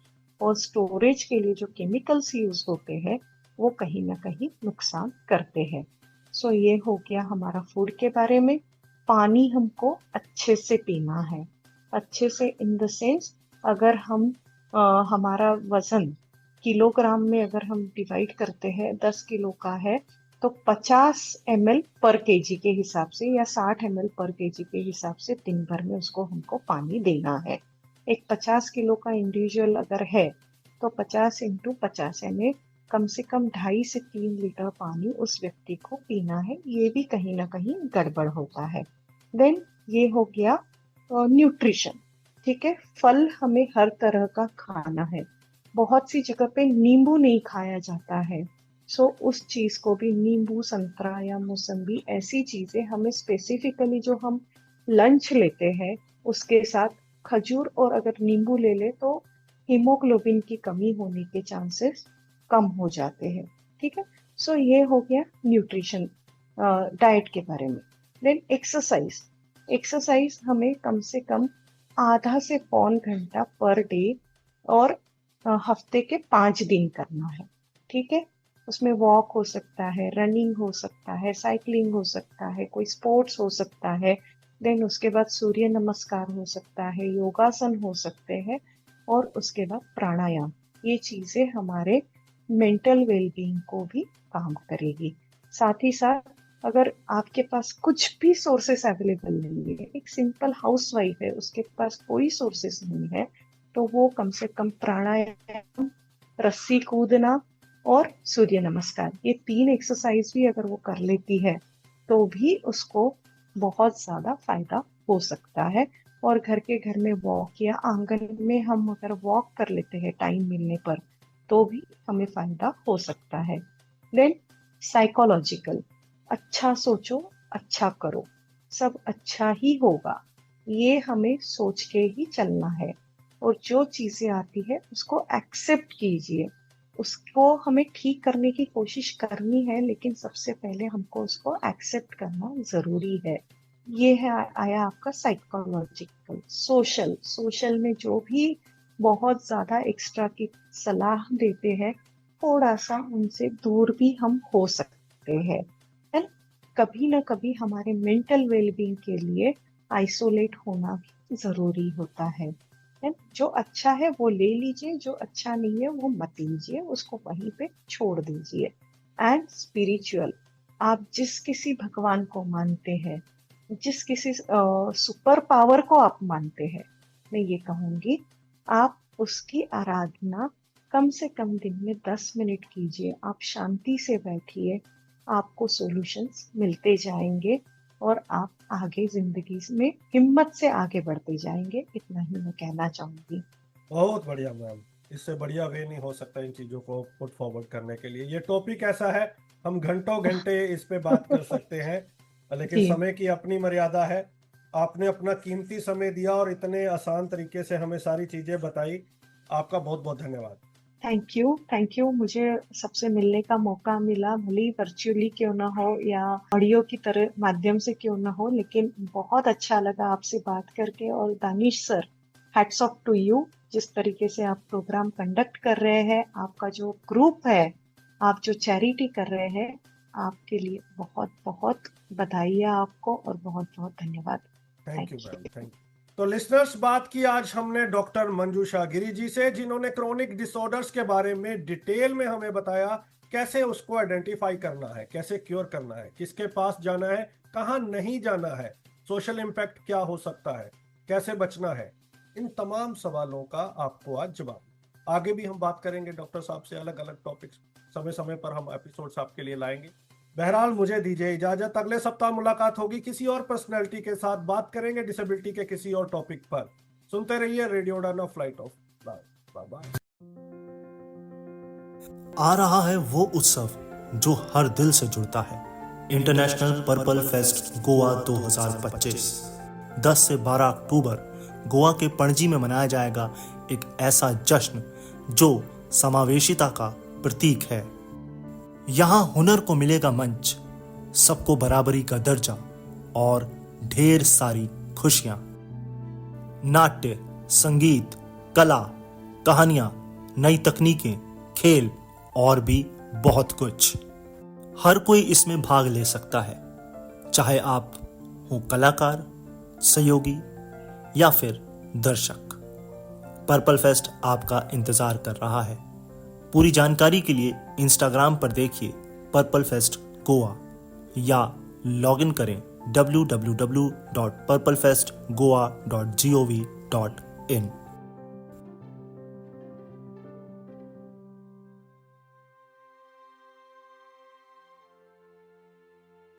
और स्टोरेज के लिए जो केमिकल्स यूज होते हैं वो कहीं ना कहीं नुकसान करते हैं। सो ये हो गया हमारा फूड के बारे में। पानी हमको अच्छे से पीना है। अच्छे से इन द सेंस, अगर हम हमारा वजन किलोग्राम में अगर हम डिवाइड करते हैं, 10 किलो का है तो 50 ml पर केजी के हिसाब से या 60 ml पर केजी के हिसाब से दिन भर में उसको हमको पानी देना है। एक 50 किलो का इंडिविजुअल अगर है तो 50 × 50 यानी कम से कम 2.5 से 3 लीटर पानी उस व्यक्ति को पीना है। ये भी कहीं ना कहीं गड़बड़ होता है। देन ये हो गया न्यूट्रिशन। ठीक है? फल हमें हर तरह का खाना है। बहुत सी जगह पे नींबू नहीं खाया जाता है, सो उस चीज को भी, नींबू संतरा या मौसम्बी, ऐसी चीजें हमें स्पेसिफिकली जो हम लंच लेते हैं उसके साथ खजूर और अगर नींबू ले ले तो हीमोग्लोबिन की कमी होने के चांसेस कम हो जाते हैं। ठीक है? सो ये हो गया न्यूट्रिशन, डाइट के बारे में। Then exercise. एक्सरसाइज हमें कम से कम आधा से पौन घंटा पर डे और हफ्ते के 5 दिन करना है। ठीक है? उसमें वॉक हो सकता है, रनिंग हो सकता है, साइकिलिंग हो सकता है, कोई स्पोर्ट्स हो सकता है। देन उसके बाद सूर्य नमस्कार हो सकता है, योगासन हो सकते हैं, और उसके बाद प्राणायाम। ये चीजें हमारे मेंटल वेलबींग को भी काम करेगी। साथ ही साथ अगर आपके पास कुछ भी सोर्सेस अवेलेबल नहीं है, एक सिंपल हाउसवाइफ है, उसके पास कोई सोर्सेस नहीं है, तो वो कम से कम प्राणायाम, रस्सी कूदना और सूर्य नमस्कार, ये 3 एक्सरसाइज भी अगर वो कर लेती है तो भी उसको बहुत ज्यादा फायदा हो सकता है। और घर के घर में वॉक या आंगन में हम अगर वॉक कर लेते हैं टाइम मिलने पर तो भी हमें फायदा हो सकता है। देन साइकोलॉजिकल, अच्छा सोचो अच्छा करो, सब अच्छा ही होगा, ये हमें सोच के ही चलना है। और जो चीजें आती है उसको एक्सेप्ट कीजिए, उसको हमें ठीक करने की कोशिश करनी है, लेकिन सबसे पहले हमको उसको एक्सेप्ट करना जरूरी है। ये है आया आपका साइकोलॉजिकल। सोशल, सोशल में जो भी बहुत ज्यादा एक्स्ट्रा की सलाह देते हैं थोड़ा सा उनसे दूर भी हम हो सकते हैं। है ना? कभी ना कभी हमारे मेंटल वेलबींग के लिए आइसोलेट होना भी जरूरी होता है। जो अच्छा है वो ले लीजिए, जो अच्छा नहीं है वो मत लीजिए, उसको वहीं पे छोड़ दीजिए। एंड स्पिरिचुअल, आप जिस किसी भगवान को मानते हैं, जिस किसी सुपर पावर को आप मानते हैं, मैं ये कहूंगी आप उसकी आराधना कम से कम दिन में 10 मिनट कीजिए। आप शांति से बैठिए, आपको सॉल्यूशंस मिलते जाएंगे और आप आगे जिंदगी में हिम्मत से आगे बढ़ते जाएंगे। इतना ही मैं कहना चाहूंगी। बहुत बढ़िया मैम, इससे बढ़िया वे नहीं हो सकता इन चीजों को पुट फॉरवर्ड करने के लिए। ये टॉपिक ऐसा है हम घंटों घंटे इस पे बात कर सकते हैं, लेकिन जी, समय की अपनी मर्यादा है। आपने अपना कीमती समय दिया और इतने आसान तरीके से हमें सारी चीजें बताई। आपका बहुत बहुत धन्यवाद। Thank you, thank you. मुझे सबसे मिलने का मौका मिला, भले ही वर्चुअली क्यों ना हो या ऑडियो की तरह माध्यम से क्यों ना हो, लेकिन बहुत अच्छा लगा आपसे बात करके। और Danish sir, hats off to you, जिस तरीके से आप प्रोग्राम कंडक्ट कर रहे हैं, आपका जो ग्रुप है, आप जो चैरिटी कर रहे हैं, आपके लिए बहुत बहुत बधाई है आपको और बहुत बहुत धन्यवाद। Thank you thank ma'am, you. Thank you. तो लिसनर्स, बात की आज हमने डॉक्टर मंजूषा गिरी जी से, जिन्होंने क्रोनिक डिसऑर्डर्स के बारे में डिटेल में हमें बताया कैसे उसको आइडेंटिफाई करना है, कैसे क्योर करना है, किसके पास जाना है, कहाँ नहीं जाना है, सोशल इम्पैक्ट क्या हो सकता है, कैसे बचना है। इन तमाम सवालों का आपको आज जवाब। आगे भी हम बात करेंगे डॉक्टर साहब से, अलग अलग टॉपिक्स समय समय पर हम एपिसोड्स आपके लिए लाएंगे। बहरहाल मुझे दीजिए इजाजत, अगले सप्ताह मुलाकात होगी किसी और पर्सनैलिटी के साथ, बात करेंगे डिसेबिलिटी के किसी और टॉपिक पर। सुनते रहिए रेडियो उड़ान, फ्लाइट ऑफ बाय बाय। आ रहा है वो उत्सव जो हर दिल से जुड़ता है, इंटरनेशनल पर्पल फेस्ट गोवा 2025। 10 से 12 अक्टूबर गोवा के पणजी में मनाया जाएगा एक ऐसा जश्न जो समावेशिता का प्रतीक है। यहाँ हुनर को मिलेगा मंच, सबको बराबरी का दर्जा और ढेर सारी खुशियां। नाट्य, संगीत, कला, कहानियां, नई तकनीकें, खेल और भी बहुत कुछ। हर कोई इसमें भाग ले सकता है, चाहे आप हो कलाकार, सहयोगी या फिर दर्शक। पर्पल फेस्ट आपका इंतजार कर रहा है। पूरी जानकारी के लिए इंस्टाग्राम पर देखिए पर्पल फेस्ट गोवा या लॉग इन करें www.purplefestgoa.gov.in।